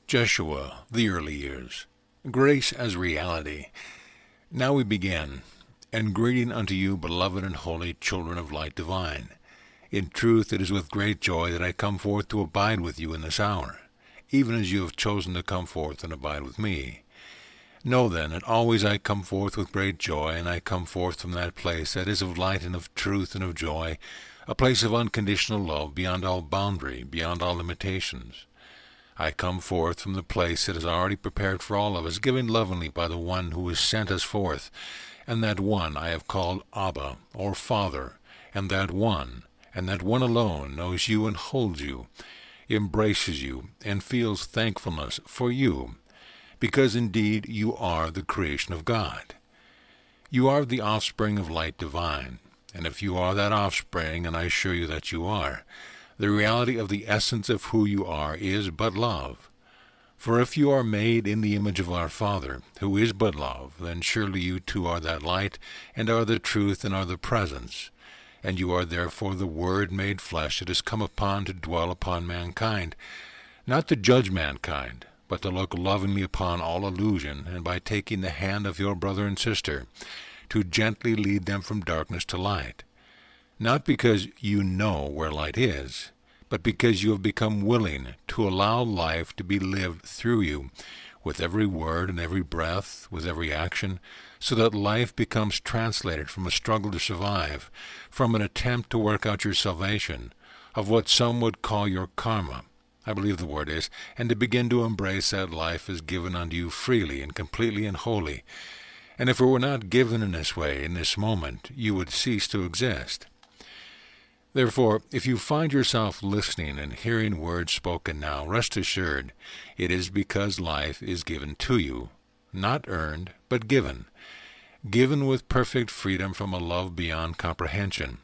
Jeshua, the early years. Grace as reality. Now we begin. And greeting unto you, beloved and holy children of light divine. In truth, it is with great joy that I come forth to abide with you in this hour, even as you have chosen to come forth and abide with me. Know then that always I come forth with great joy, and I come forth from that place that is of light and of truth and of joy, a place of unconditional love beyond all boundary, beyond all limitations. I come forth from the place that is already prepared for all of us, given lovingly by the one who has sent us forth, and that one I have called Abba, or Father, and that one alone knows you and holds you, embraces you, and feels thankfulness for you, because indeed you are the creation of God. You are the offspring of light divine, and if you are that offspring, and I assure you that you are, the reality of the essence of who you are is but love. For if you are made in the image of our Father, who is but love, then surely you too are that light, and are the truth, and are the presence. And you are therefore the Word made flesh that has come upon to dwell upon mankind, not to judge mankind, but to look lovingly upon all illusion, and by taking the hand of your brother and sister, to gently lead them from darkness to light. Not because you know where light is, but because you have become willing to allow life to be lived through you, with every word and every breath, with every action, so that life becomes translated from a struggle to survive, from an attempt to work out your salvation, of what some would call your karma, I believe the word is, and to begin to embrace that life as given unto you freely and completely and wholly. And if it were not given in this way, in this moment, you would cease to exist. Therefore, if you find yourself listening and hearing words spoken now, rest assured it is because life is given to you, not earned, but given with perfect freedom from a love beyond comprehension,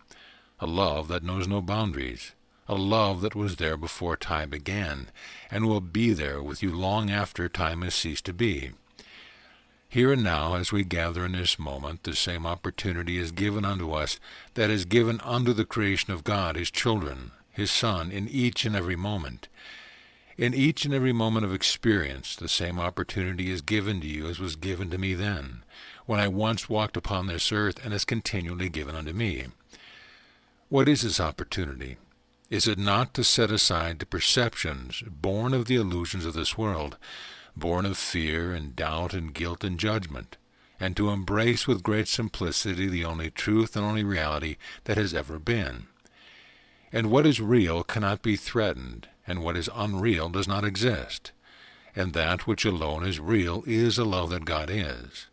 a love that knows no boundaries, a love that was there before time began, and will be there with you long after time has ceased to be. Here and now, as we gather in this moment, the same opportunity is given unto us that is given unto the creation of God, His children, His Son, in each and every moment. In each and every moment of experience, the same opportunity is given to you as was given to me then, when I once walked upon this earth, and is continually given unto me. What is this opportunity? Is it not to set aside the perceptions born of the illusions of this world, born of fear and doubt and guilt and judgment, and to embrace with great simplicity the only truth and only reality that has ever been? And what is real cannot be threatened, and what is unreal does not exist. And that which alone is real is a love that God is.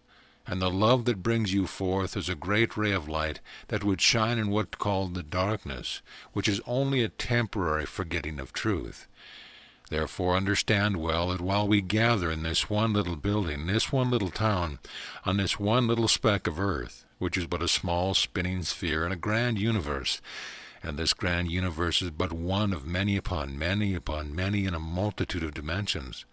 And the love that brings you forth is a great ray of light that would shine in what's called the darkness, which is only a temporary forgetting of truth. Therefore understand well that while we gather in this one little building, this one little town, on this one little speck of earth, which is but a small spinning sphere in a grand universe, and this grand universe is but one of many upon many upon many in a multitude of dimensions,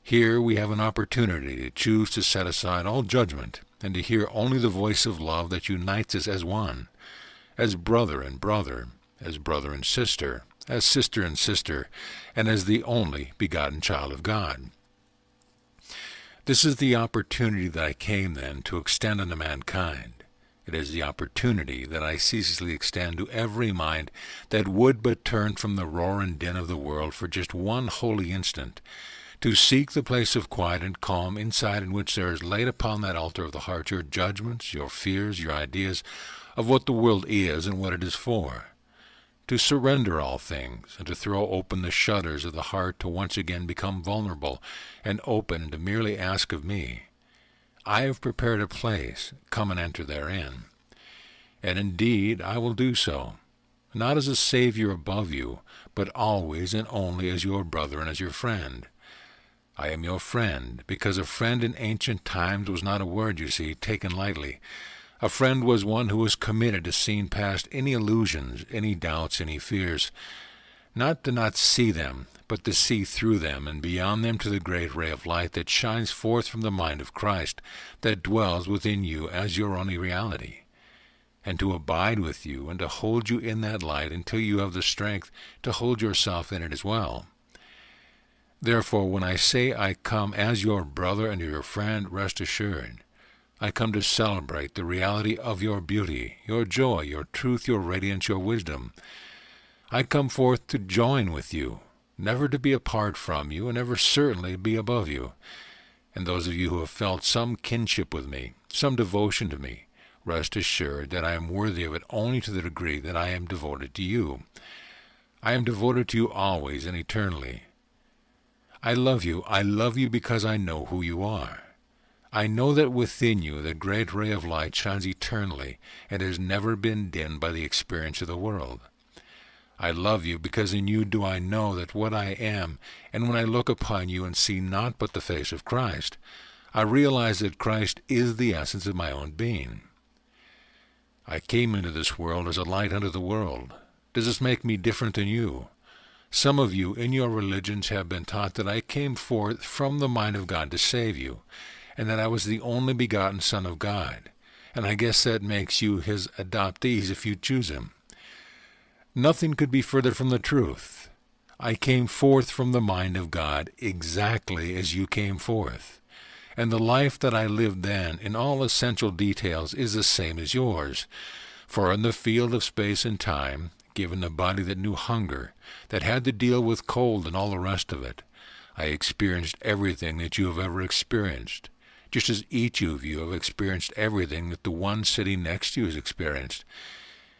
here we have an opportunity to choose to set aside all judgment, and to hear only the voice of love that unites us as one, as brother and brother, as brother and sister, and as the only begotten child of God. This is the opportunity that I came then to extend unto mankind. It is the opportunity that I ceaselessly extend to every mind that would but turn from the roar and din of the world for just one holy instant, to seek the place of quiet and calm inside in which there is laid upon that altar of the heart your judgments, your fears, your ideas of what the world is and what it is for, to surrender all things, and to throw open the shutters of the heart to once again become vulnerable and open, and to merely ask of me, I have prepared a place, come and enter therein. And indeed I will do so, not as a Savior above you, but always and only as your brother and as your friend. I am your friend, because a friend in ancient times was not a word, you see, taken lightly. A friend was one who was committed to seeing past any illusions, any doubts, any fears, not to not see them, but to see through them and beyond them to the great ray of light that shines forth from the mind of Christ, that dwells within you as your only reality, and to abide with you and to hold you in that light until you have the strength to hold yourself in it as well. Therefore, when I say I come as your brother and your friend, rest assured, I come to celebrate the reality of your beauty, your joy, your truth, your radiance, your wisdom. I come forth to join with you, never to be apart from you, and never certainly be above you. And those of you who have felt some kinship with me, some devotion to me, rest assured that I am worthy of it only to the degree that I am devoted to you. I am devoted to you always and eternally. I love you because I know who you are. I know that within you the great ray of light shines eternally and has never been dimmed by the experience of the world. I love you because in you do I know that what I am, and when I look upon you and see naught but the face of Christ, I realize that Christ is the essence of my own being. I came into this world as a light unto the world. Does this make me different than you? Some of you in your religions have been taught that I came forth from the mind of God to save you, and that I was the only begotten Son of God, and I guess that makes you his adoptees if you choose him. Nothing could be further from the truth. I came forth from the mind of God exactly as you came forth, and the life that I lived then in all essential details is the same as yours, for in the field of space and time, given a body that knew hunger, that had to deal with cold and all the rest of it, I experienced everything that you have ever experienced, just as each of you have experienced everything that the one sitting next to you has experienced.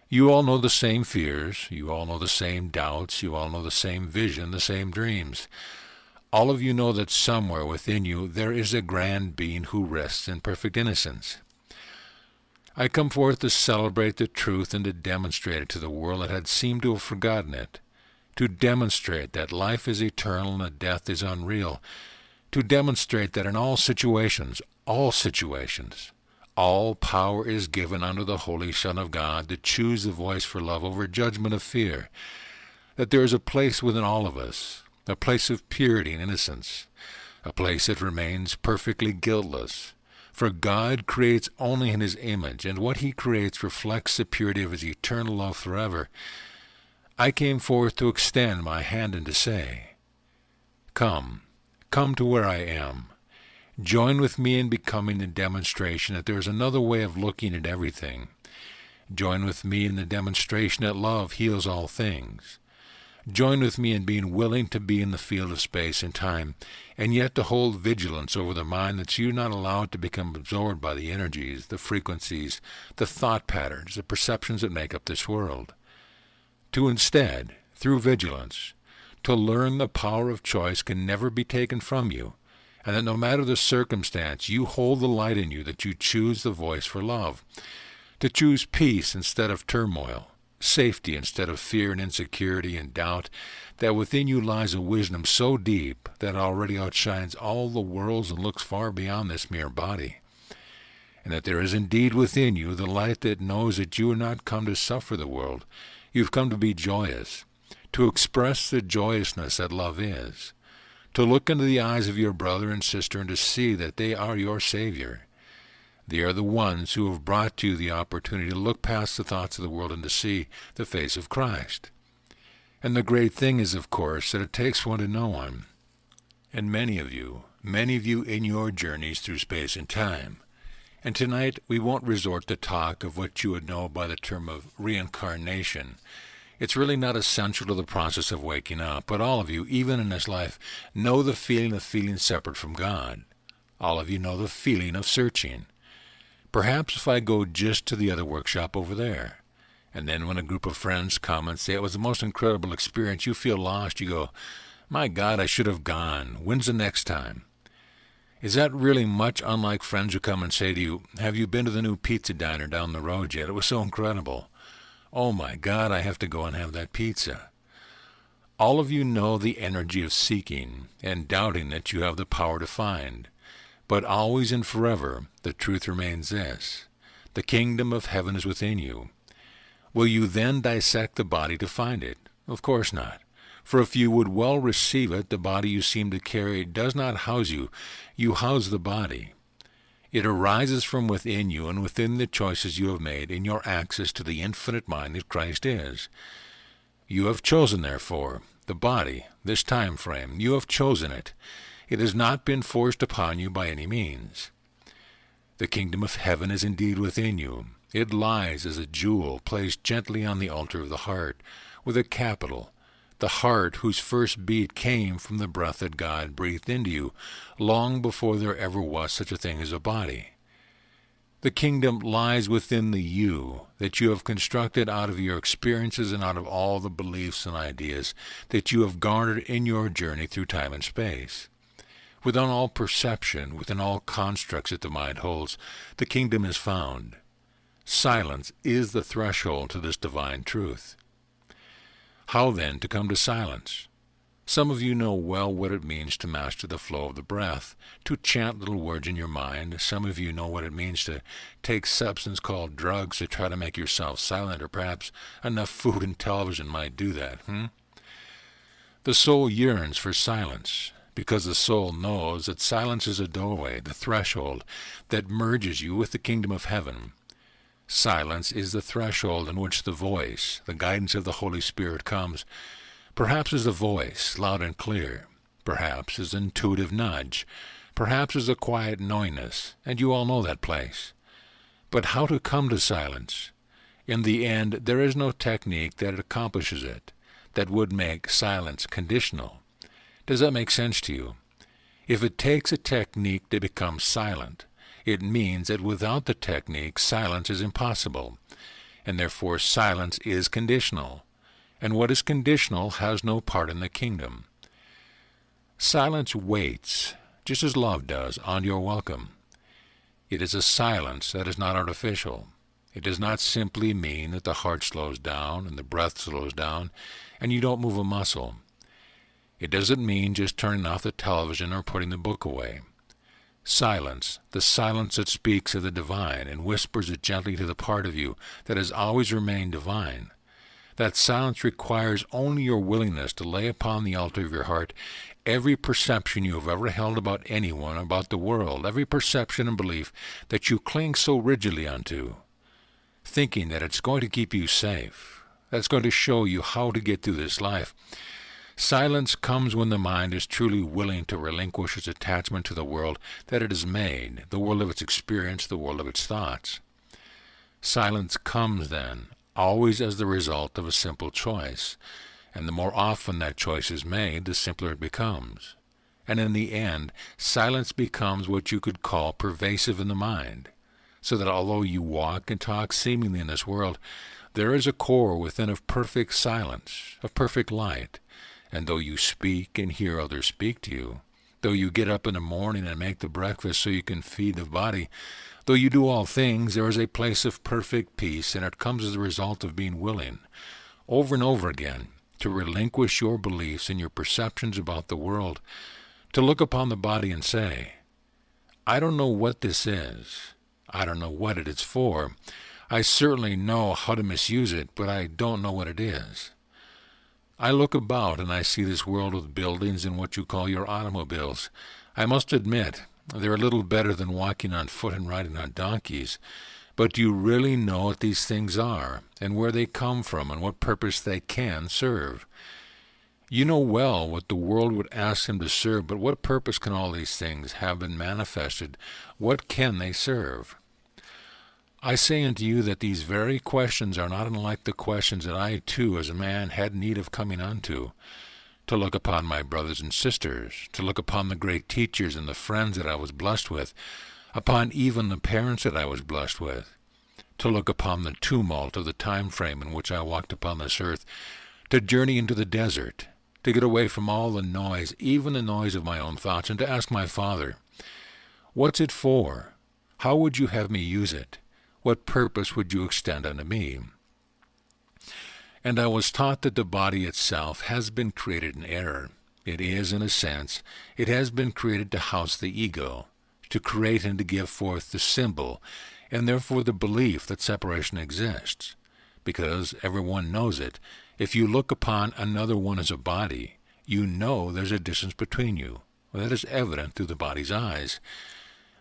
You all know the same fears, you all know the same doubts, you all know the same vision, the same dreams. All of you know that somewhere within you there is a grand being who rests in perfect innocence. I come forth to celebrate the truth and to demonstrate it to the world that had seemed to have forgotten it, to demonstrate that life is eternal and that death is unreal, to demonstrate that in all situations, all power is given unto the Holy Son of God to choose the voice for love over judgment of fear, that there is a place within all of us, a place of purity and innocence, a place that remains perfectly guiltless. For God creates only in his image, and what he creates reflects the purity of his eternal love forever. I came forth to extend my hand and to say, Come to where I am. Join with me in becoming the demonstration that there is another way of looking at everything. Join with me in the demonstration that love heals all things. Join with me in being willing to be in the field of space and time, and yet to hold vigilance over the mind that you're not allowed to become absorbed by the energies, the frequencies, the thought patterns, the perceptions that make up this world. To instead, through vigilance, to learn the power of choice can never be taken from you, and that no matter the circumstance, you hold the light in you that you choose the voice for love, to choose peace instead of turmoil, safety instead of fear and insecurity and doubt, that within you lies a wisdom so deep that it already outshines all the worlds and looks far beyond this mere body, and that there is indeed within you the light that knows that you are not come to suffer the world. You've come to be joyous, to express the joyousness that love is, to look into the eyes of your brother and sister and to see that they are your Savior. They are the ones who have brought you the opportunity to look past the thoughts of the world and to see the face of Christ. And the great thing is, of course, that it takes one to know him. And many of you in your journeys through space and time. And tonight we won't resort to talk of what you would know by the term of reincarnation. It's really not essential to the process of waking up, but all of you, even in this life, know the feeling of feeling separate from God. All of you know the feeling of searching. Perhaps if I go just to the other workshop over there, and then when a group of friends come and say it was the most incredible experience, you feel lost, you go, my God, I should have gone. When's the next time? Is that really much unlike friends who come and say to you, have you been to the new pizza diner down the road yet? It was so incredible. Oh my God, I have to go and have that pizza. All of you know the energy of seeking and doubting that you have the power to find. But always and forever, the truth remains this: the kingdom of heaven is within you. Will you then dissect the body to find it? Of course not. For if you would well receive it, the body you seem to carry does not house you. You house the body. It arises from within you and within the choices you have made in your access to the infinite mind that Christ is. You have chosen, therefore, the body, this time frame. You have chosen it. It has not been forced upon you by any means. The kingdom of heaven is indeed within you. It lies as a jewel placed gently on the altar of the heart, with a capital, the heart whose first beat came from the breath that God breathed into you, long before there ever was such a thing as a body. The kingdom lies within the you that you have constructed out of your experiences and out of all the beliefs and ideas that you have garnered in your journey through time and space. Within all perception, within all constructs that the mind holds, the kingdom is found. Silence is the threshold to this divine truth. How then to come to silence? Some of you know well what it means to master the flow of the breath, to chant little words in your mind. Some of you know what it means to take substance called drugs to try to make yourself silent, or perhaps enough food and television might do that. The soul yearns for silence, because the soul knows that silence is a doorway, the threshold, that merges you with the kingdom of heaven. Silence is the threshold in which the voice, the guidance of the Holy Spirit comes, perhaps as a voice, loud and clear, perhaps as an intuitive nudge, perhaps as a quiet knowingness, and you all know that place. But how to come to silence? In the end, there is no technique that accomplishes it, that would make silence conditional. Does that make sense to you? If it takes a technique to become silent, it means that without the technique, silence is impossible, and therefore silence is conditional. And what is conditional has no part in the kingdom. Silence waits, just as love does, on your welcome. It is a silence that is not artificial. It does not simply mean that the heart slows down and the breath slows down and you don't move a muscle. It doesn't mean just turning off the television or putting the book away. Silence, the silence that speaks of the divine and whispers it gently to the part of you that has always remained divine. That silence requires only your willingness to lay upon the altar of your heart every perception you have ever held about anyone, about the world, every perception and belief that you cling so rigidly unto, thinking that it's going to keep you safe, that's going to show you how to get through this life. Silence comes when the mind is truly willing to relinquish its attachment to the world that it has made, the world of its experience, the world of its thoughts. Silence comes then, always as the result of a simple choice, and the more often that choice is made, the simpler it becomes. And in the end, silence becomes what you could call pervasive in the mind, so that although you walk and talk seemingly in this world, there is a core within of perfect silence, of perfect light. And though you speak and hear others speak to you, though you get up in the morning and make the breakfast so you can feed the body, though you do all things, there is a place of perfect peace, and it comes as a result of being willing, over and over again, to relinquish your beliefs and your perceptions about the world, to look upon the body and say, I don't know what this is. I don't know what it is for. I certainly know how to misuse it, but I don't know what it is. I look about and I see this world with buildings and what you call your automobiles. I must admit, they're a little better than walking on foot and riding on donkeys. But do you really know what these things are, and where they come from, and what purpose they can serve? You know well what the world would ask them to serve, but what purpose can all these things have been manifested? What can they serve? I say unto you that these very questions are not unlike the questions that I, too, as a man, had need of coming unto, to look upon my brothers and sisters, to look upon the great teachers and the friends that I was blessed with, upon even the parents that I was blessed with, to look upon the tumult of the time frame in which I walked upon this earth, to journey into the desert, to get away from all the noise, even the noise of my own thoughts, and to ask my Father, what's it for? How would you have me use it? What purpose would you extend unto me? And I was taught that the body itself has been created in error. It is, in a sense, it has been created to house the ego, to create and to give forth the symbol, and therefore the belief that separation exists. Because everyone knows it. If you look upon another one as a body, you know there's a distance between you. Well, that is evident through the body's eyes.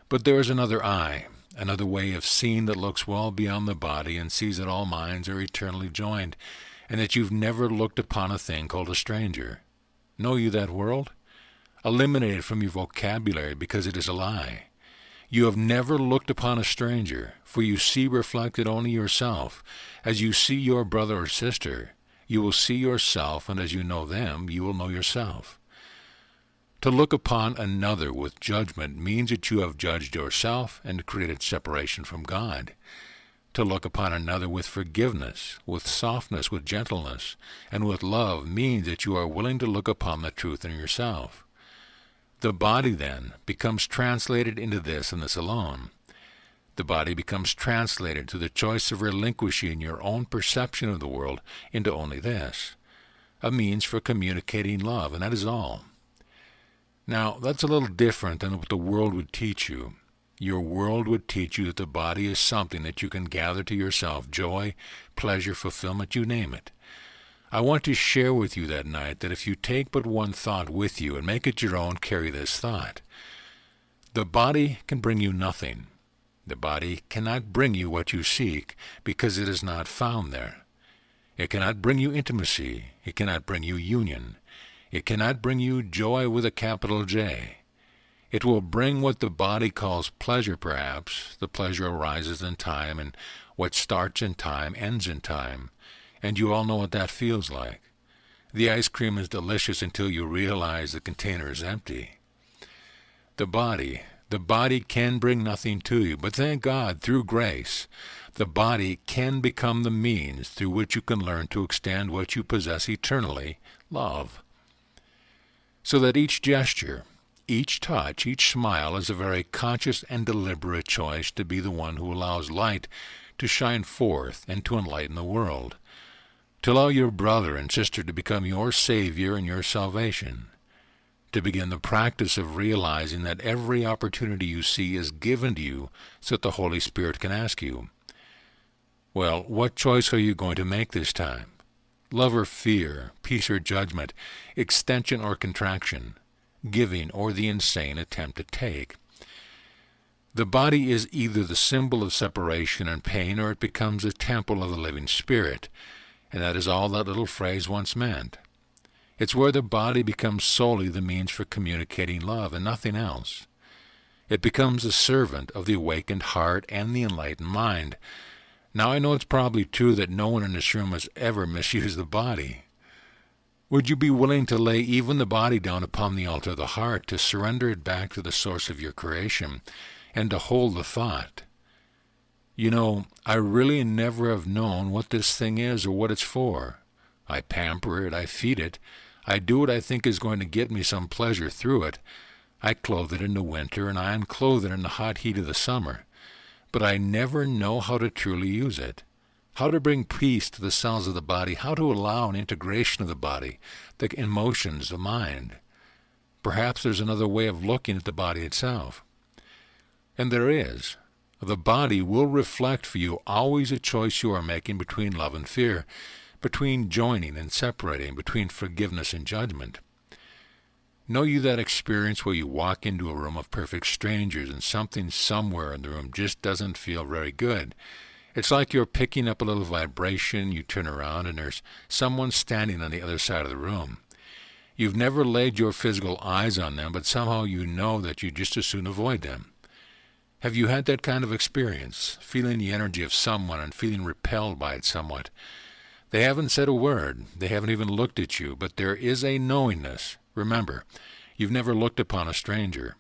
But there is another eye, another way of seeing that looks well beyond the body and sees that all minds are eternally joined, and that you've never looked upon a thing called a stranger. Know you that world? Eliminate it from your vocabulary, because it is a lie. You have never looked upon a stranger, for you see reflected only yourself. As you see your brother or sister, you will see yourself, and as you know them, you will know yourself. To look upon another with judgment means that you have judged yourself and created separation from God. To look upon another with forgiveness, with softness, with gentleness, and with love means that you are willing to look upon the truth in yourself. The body, then, becomes translated into this and this alone. The body becomes translated to the choice of relinquishing your own perception of the world into only this, a means for communicating love, and that is all. Now, that's a little different than what the world would teach you. Your world would teach you that the body is something that you can gather to yourself, joy, pleasure, fulfillment, you name it. I want to share with you that night that if you take but one thought with you and make it your own, carry this thought. The body can bring you nothing. The body cannot bring you what you seek because it is not found there. It cannot bring you intimacy. It cannot bring you union. It cannot bring you joy with a capital J. It will bring what the body calls pleasure, perhaps. The pleasure arises in time, and what starts in time ends in time. And you all know what that feels like. The ice cream is delicious until you realize the container is empty. The body can bring nothing to you, but thank God, through grace, the body can become the means through which you can learn to extend what you possess eternally, love. So that each gesture, each touch, each smile is a very conscious and deliberate choice to be the one who allows light to shine forth and to enlighten the world, to allow your brother and sister to become your Savior and your salvation, to begin the practice of realizing that every opportunity you see is given to you so that the Holy Spirit can ask you, well, what choice are you going to make this time? Love or fear, peace or judgment, extension or contraction, giving or the insane attempt to take. The body is either the symbol of separation and pain, or it becomes a temple of the living Spirit, and that is all that little phrase once meant. It's where the body becomes solely the means for communicating love and nothing else. It becomes a servant of the awakened heart and the enlightened mind. Now I know it's probably true that no one in this room has ever misused the body. Would you be willing to lay even the body down upon the altar of the heart, to surrender it back to the source of your creation, and to hold the thought, you know, I really never have known what this thing is or what it's for. I pamper it, I feed it, I do what I think is going to get me some pleasure through it. I clothe it in the winter, and I unclothe it in the hot heat of the summer. But I never know how to truly use it, how to bring peace to the cells of the body, how to allow an integration of the body, the emotions, the mind. Perhaps there's another way of looking at the body itself. And there is. The body will reflect for you always a choice you are making between love and fear, between joining and separating, between forgiveness and judgment. Know you that experience where you walk into a room of perfect strangers and something somewhere in the room just doesn't feel very good? It's like you're picking up a little vibration, you turn around and there's someone standing on the other side of the room. You've never laid your physical eyes on them, but somehow you know that you just as soon avoid them. Have you had that kind of experience, feeling the energy of someone and feeling repelled by it somewhat? They haven't said a word, they haven't even looked at you, but there is a knowingness. Remember, you've never looked upon a stranger.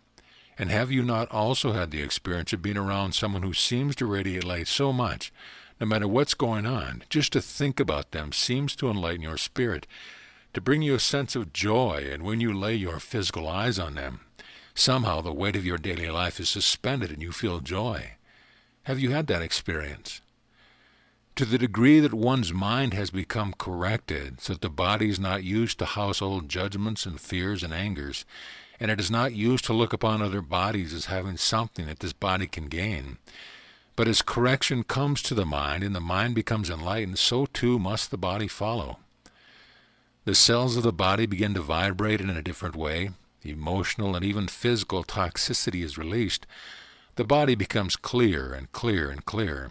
And have you not also had the experience of being around someone who seems to radiate light so much, no matter what's going on, just to think about them seems to enlighten your spirit, to bring you a sense of joy, and when you lay your physical eyes on them, somehow the weight of your daily life is suspended and you feel joy. Have you had that experience? To the degree that one's mind has become corrected so that the body is not used to household judgments and fears and angers, and it is not used to look upon other bodies as having something that this body can gain, but as correction comes to the mind and the mind becomes enlightened, so too must the body follow. The cells of the body begin to vibrate in a different way. Emotional and even physical toxicity is released. The body becomes clear and clear and clear.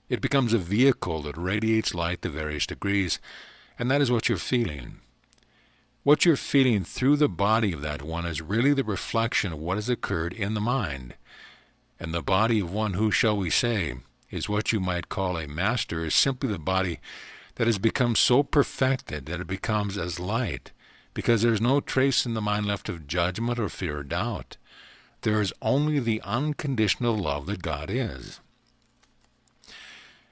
It becomes a vehicle that radiates light to various degrees, And that is what you're feeling. What you're feeling through the body of that one is really the reflection of what has occurred in the mind. And the body of one who, shall we say, is what you might call a master, is simply the body that has become so perfected that it becomes as light, because there is no trace in the mind left of judgment or fear or doubt. There is only the unconditional love that God is.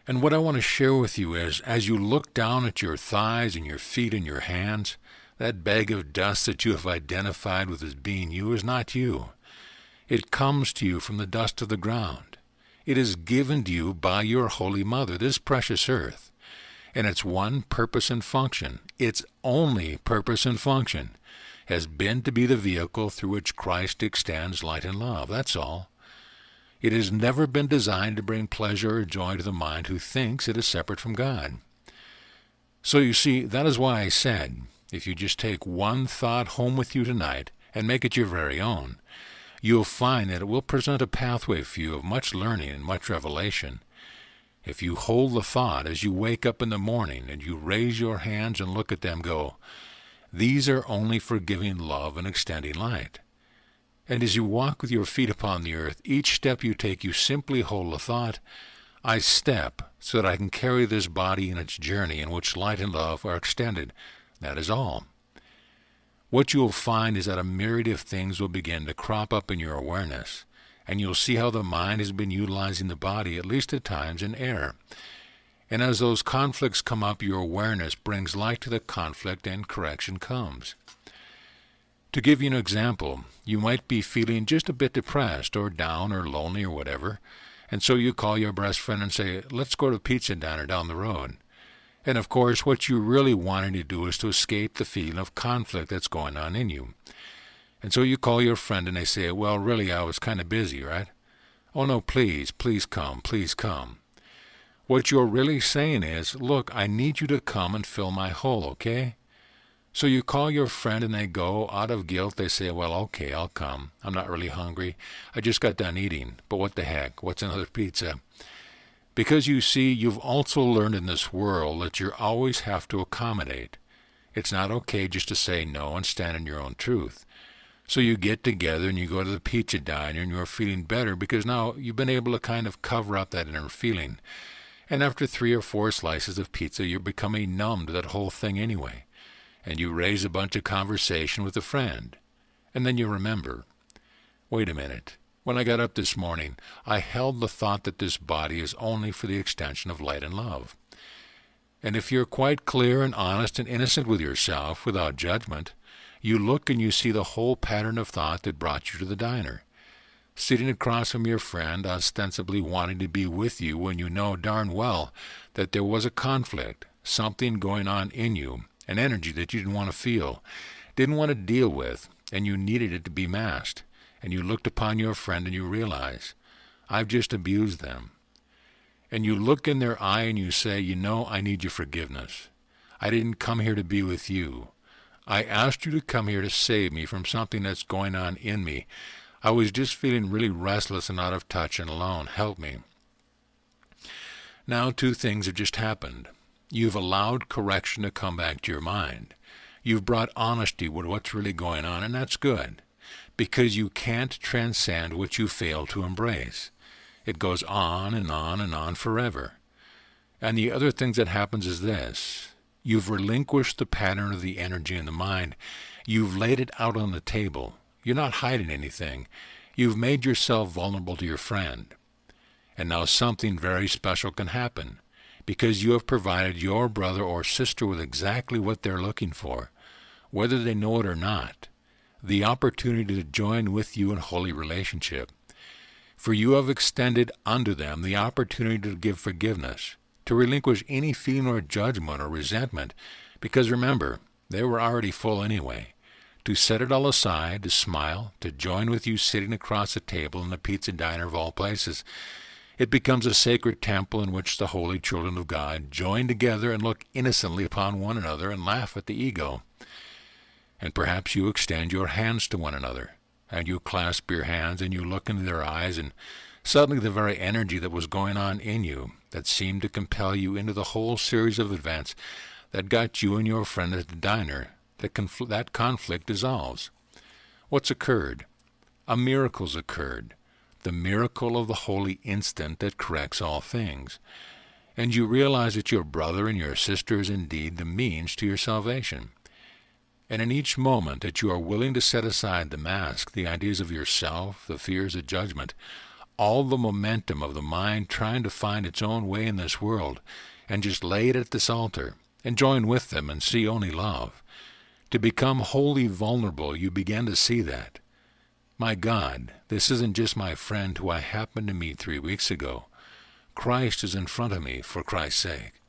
And what I want to share with you is, as you look down at your thighs and your feet and your hands, that bag of dust that you have identified with as being you is not you. It comes to you from the dust of the ground. It is given to you by your Holy Mother, this precious earth. And its one purpose and function, its only purpose and function, has been to be the vehicle through which Christ extends light and love. That's all. It has never been designed to bring pleasure or joy to the mind who thinks it is separate from God. So you see, that is why I said, if you just take one thought home with you tonight and make it your very own, you'll find that it will present a pathway for you of much learning and much revelation. If you hold the thought as you wake up in the morning and you raise your hands and look at them, go, these are only for giving love and extending light. And as you walk with your feet upon the earth, each step you take, you simply hold the thought, I step so that I can carry this body in its journey in which light and love are extended. That is all. What you will find is that a myriad of things will begin to crop up in your awareness, and you'll see how the mind has been utilizing the body, at least at times, in error. And as those conflicts come up, your awareness brings light to the conflict and correction comes. To give you an example, you might be feeling just a bit depressed or down or lonely or whatever, and so you call your best friend and say, let's go to the pizza diner down the road. And of course, what you really wanted to do is to escape the feeling of conflict that's going on in you. And so you call your friend and they say, well, really, I was kind of busy, right? Oh, no, please come, please come. What you're really saying is, look, I need you to come and fill my hole, okay? So you call your friend and they go, out of guilt, they say, well, okay, I'll come. I'm not really hungry. I just got done eating. But what the heck? What's another pizza? Because you see, you've also learned in this world that you always have to accommodate. It's not okay just to say no and stand in your own truth. So you get together and you go to the pizza diner and you're feeling better because now you've been able to kind of cover up that inner feeling. And after 3 or 4 slices of pizza, you're becoming numb to that whole thing anyway. And you raise a bunch of conversation with a friend. And then you remember, wait a minute. When I got up this morning, I held the thought that this body is only for the extension of light and love. And if you're quite clear and honest and innocent with yourself, without judgment, you look and you see the whole pattern of thought that brought you to the diner. Sitting across from your friend, ostensibly wanting to be with you when you know darn well that there was a conflict, something going on in you, an energy that you didn't want to feel, didn't want to deal with, and you needed it to be masked. And you looked upon your friend and you realize, I've just abused them. And you look in their eye and you say, you know, I need your forgiveness. I didn't come here to be with you. I asked you to come here to save me from something that's going on in me. I was just feeling really restless and out of touch and alone. Help me. Now 2 things have just happened. You've allowed correction to come back to your mind. You've brought honesty with what's really going on, and that's good. Because you can't transcend what you fail to embrace. It goes on and on and on forever. And the other thing that happens is this. You've relinquished the pattern of the energy in the mind. You've laid it out on the table. You're not hiding anything. You've made yourself vulnerable to your friend. And now something very special can happen, because you have provided your brother or sister with exactly what they're looking for, whether they know it or not. The opportunity to join with you in holy relationship. For you have extended unto them the opportunity to give forgiveness, to relinquish any feeling or judgment or resentment, because remember, they were already full anyway. To set it all aside, to smile, to join with you sitting across a table in the pizza diner of all places. It becomes a sacred temple in which the holy children of God join together and look innocently upon one another and laugh at the ego. And perhaps you extend your hands to one another, and you clasp your hands and you look into their eyes, and suddenly the very energy that was going on in you, that seemed to compel you into the whole series of events, that got you and your friend at the diner, that conflict dissolves. What's occurred? A miracle's occurred, the miracle of the holy instant that corrects all things. And you realize that your brother and your sister is indeed the means to your salvation. And in each moment that you are willing to set aside the mask, the ideas of yourself, the fears of judgment, all the momentum of the mind trying to find its own way in this world, and just lay it at this altar, and join with them and see only love. To become wholly vulnerable, you begin to see that. My God, this isn't just my friend who I happened to meet 3 weeks ago. Christ is in front of me for Christ's sake.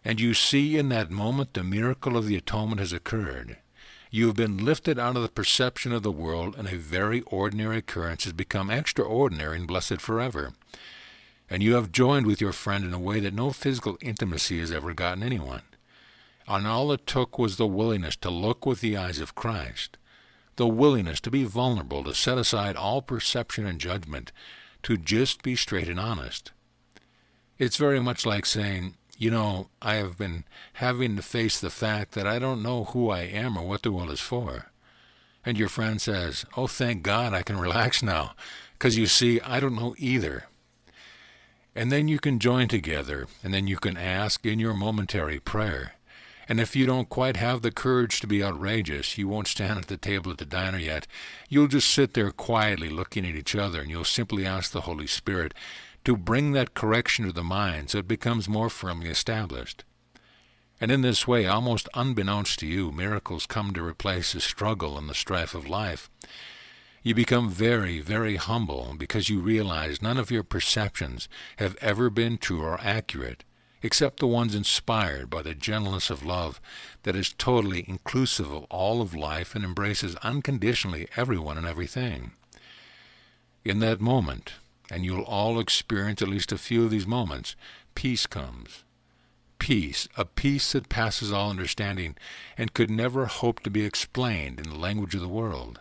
And you see in that moment the miracle of the atonement has occurred. You have been lifted out of the perception of the world, and a very ordinary occurrence has become extraordinary and blessed forever. And you have joined with your friend in a way that no physical intimacy has ever gotten anyone. And all it took was the willingness to look with the eyes of Christ, the willingness to be vulnerable, to set aside all perception and judgment, to just be straight and honest. It's very much like saying, I have been having to face the fact that I don't know who I am or what the world is for. And your friend says, oh, thank God I can relax now, because you see, I don't know either. And then you can join together, and then you can ask in your momentary prayer. And if you don't quite have the courage to be outrageous, you won't stand at the table at the diner yet. You'll just sit there quietly looking at each other, and you'll simply ask the Holy Spirit to bring that correction to the mind so it becomes more firmly established. And in this way, almost unbeknownst to you, miracles come to replace the struggle and the strife of life. You become very, very humble because you realize none of your perceptions have ever been true or accurate, except the ones inspired by the gentleness of love that is totally inclusive of all of life and embraces unconditionally everyone and everything. In that moment, and you'll all experience at least a few of these moments, peace comes. Peace, a peace that passes all understanding and could never hope to be explained in the language of the world.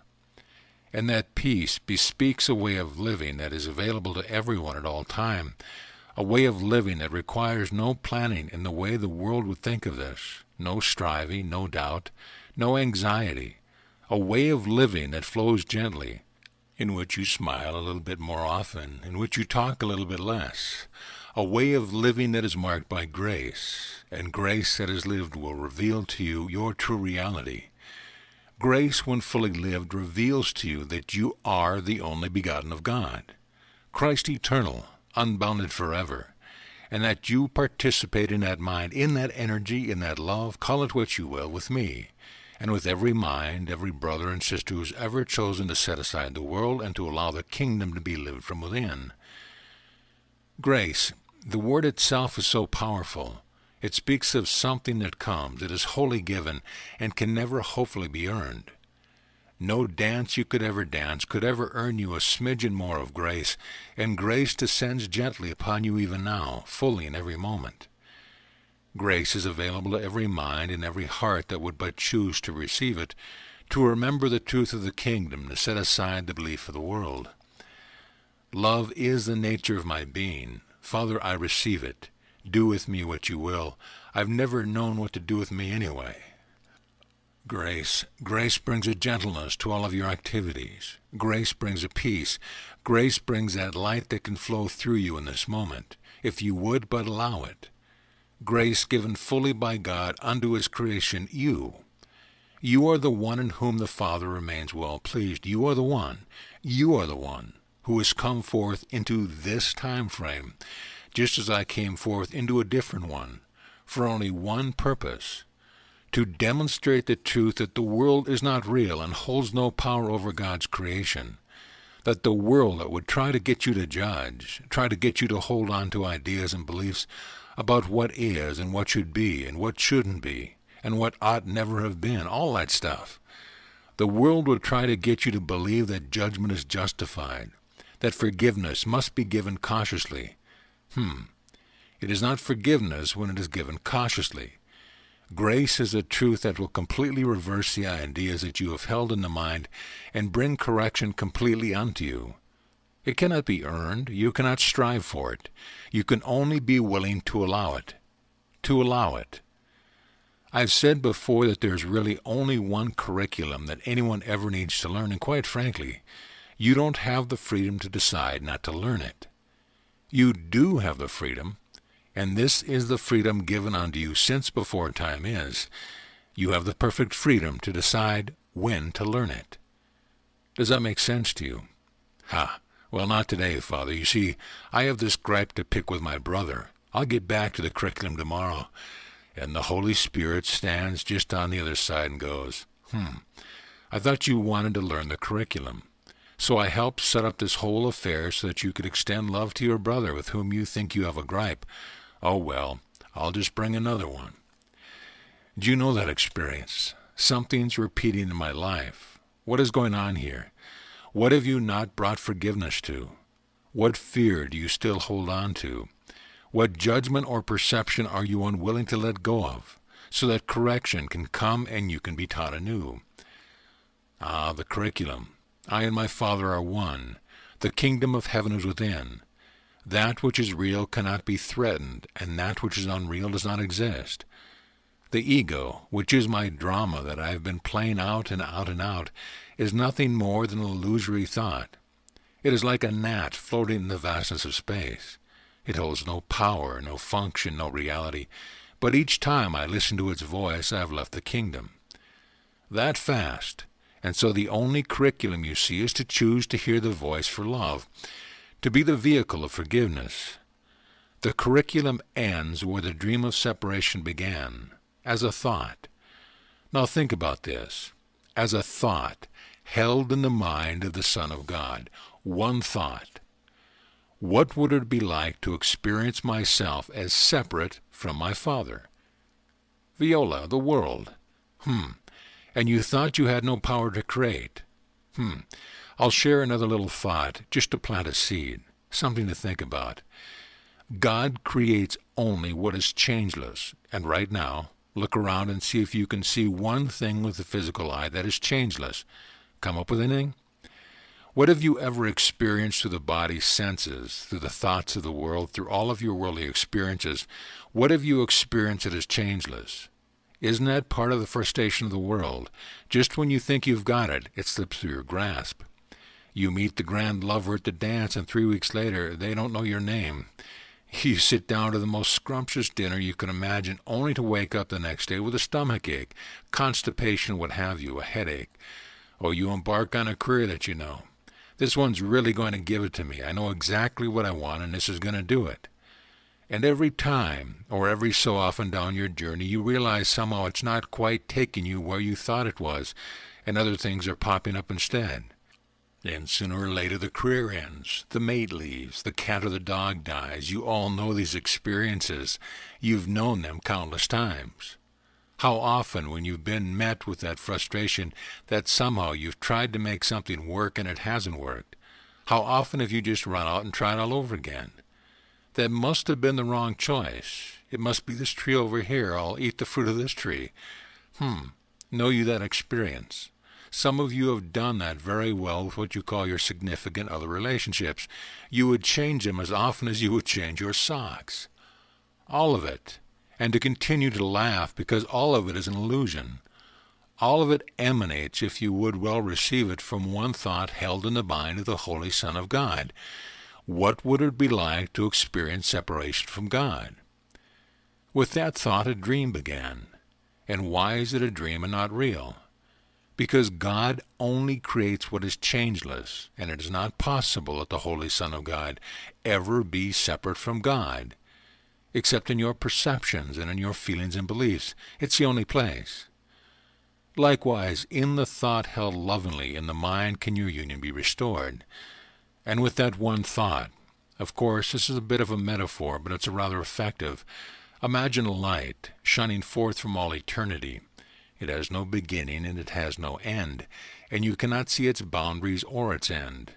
And that peace bespeaks a way of living that is available to everyone at all time, a way of living that requires no planning in the way the world would think of this, no striving, no doubt, no anxiety, a way of living that flows gently, in which you smile a little bit more often, in which you talk a little bit less, a way of living that is marked by grace, and grace that is lived will reveal to you your true reality. Grace, when fully lived, reveals to you that you are the only begotten of God, Christ eternal, unbounded forever, and that you participate in that mind, in that energy, in that love, call it what you will, with me, and with every mind, every brother and sister who's ever chosen to set aside the world and to allow the kingdom to be lived from within. Grace, the word itself is so powerful. It speaks of something that comes, it is wholly given, and can never hopefully be earned. No dance you could ever dance could ever earn you a smidgen more of grace, and grace descends gently upon you even now, fully in every moment. Grace is available to every mind and every heart that would but choose to receive it, to remember the truth of the kingdom, to set aside the belief of the world. Love is the nature of my being. Father, I receive it. Do with me what you will. I've never known what to do with me anyway. Grace brings a gentleness to all of your activities. Grace brings a peace. Grace brings that light that can flow through you in this moment, if you would but allow it. Grace given fully by God unto his creation, you. You are the one in whom the Father remains well pleased. You are the one who has come forth into this time frame, just as I came forth into a different one, for only one purpose, to demonstrate the truth that the world is not real and holds no power over God's creation, that the world that would try to get you to judge, try to get you to hold on to ideas and beliefs about what is and what should be and what shouldn't be and what ought never have been, all that stuff. The world would try to get you to believe that judgment is justified, that forgiveness must be given cautiously. It is not forgiveness when it is given cautiously. Grace is a truth that will completely reverse the ideas that you have held in the mind and bring correction completely unto you. It cannot be earned. You cannot strive for it. You can only be willing to allow it. To allow it. I've said before that there's really only one curriculum that anyone ever needs to learn, and quite frankly, you don't have the freedom to decide not to learn it. You do have the freedom, and this is the freedom given unto you since before time is. You have the perfect freedom to decide when to learn it. Does that make sense to you? Ha! Well, not today, Father. You see, I have this gripe to pick with my brother. I'll get back to the curriculum tomorrow. And the Holy Spirit stands just on the other side and goes, I thought you wanted to learn the curriculum. So I helped set up this whole affair so that you could extend love to your brother with whom you think you have a gripe. Oh, well, I'll just bring another one. Do you know that experience? Something's repeating in my life. What is going on here? What have you not brought forgiveness to? What fear do you still hold on to? What judgment or perception are you unwilling to let go of, so that correction can come and you can be taught anew? Ah, the curriculum. I and my Father are one. The kingdom of heaven is within. That which is real cannot be threatened, and that which is unreal does not exist. The ego, which is my drama that I have been playing out and out and out, is nothing more than an illusory thought. It is like a gnat floating in the vastness of space. It holds no power, no function, no reality, but each time I listen to its voice I have left the kingdom. That fast, and so the only curriculum you see is to choose to hear the voice for love, to be the vehicle of forgiveness. The curriculum ends where the dream of separation began, as a thought. Now think about this. As a thought, held in the mind of the Son of God, one thought. What would it be like to experience myself as separate from my Father? Viola, the world. And you thought you had no power to create. I'll share another little thought, just to plant a seed, something to think about. God creates only what is changeless, and right now, look around and see if you can see one thing with the physical eye that is changeless. Come up with anything? What have you ever experienced through the body's senses, through the thoughts of the world, through all of your worldly experiences? What have you experienced that is changeless? Isn't that part of the frustration of the world? Just when you think you've got it, it slips through your grasp. You meet the grand lover at the dance, and 3 weeks later, they don't know your name. You sit down to the most scrumptious dinner you can imagine, only to wake up the next day with a stomach ache, constipation, what have you, a headache. Or you embark on a career that you know. This one's really going to give it to me. I know exactly what I want, and this is going to do it. And every time, or every so often down your journey, you realize somehow it's not quite taking you where you thought it was, and other things are popping up instead. And sooner or later the career ends, the mate leaves, the cat or the dog dies. You all know these experiences. You've known them countless times. How often, when you've been met with that frustration that somehow you've tried to make something work and it hasn't worked, how often have you just run out and tried all over again? That must have been the wrong choice. It must be this tree over here. I'll eat the fruit of this tree. Know you that experience? Some of you have done that very well with what you call your significant other relationships. You would change them as often as you would change your socks. All of it. And to continue to laugh because all of it is an illusion. All of it emanates, if you would well receive it, from one thought held in the mind of the Holy Son of God. What would it be like to experience separation from God? With that thought, a dream began. And why is it a dream and not real? Because God only creates what is changeless, and it is not possible that the Holy Son of God ever be separate from God, except in your perceptions and in your feelings and beliefs. It's the only place. Likewise, in the thought held lovingly in the mind can your union be restored. And with that one thought, of course, this is a bit of a metaphor, but it's rather effective. Imagine a light shining forth from all eternity. It has no beginning and it has no end, and you cannot see its boundaries or its end.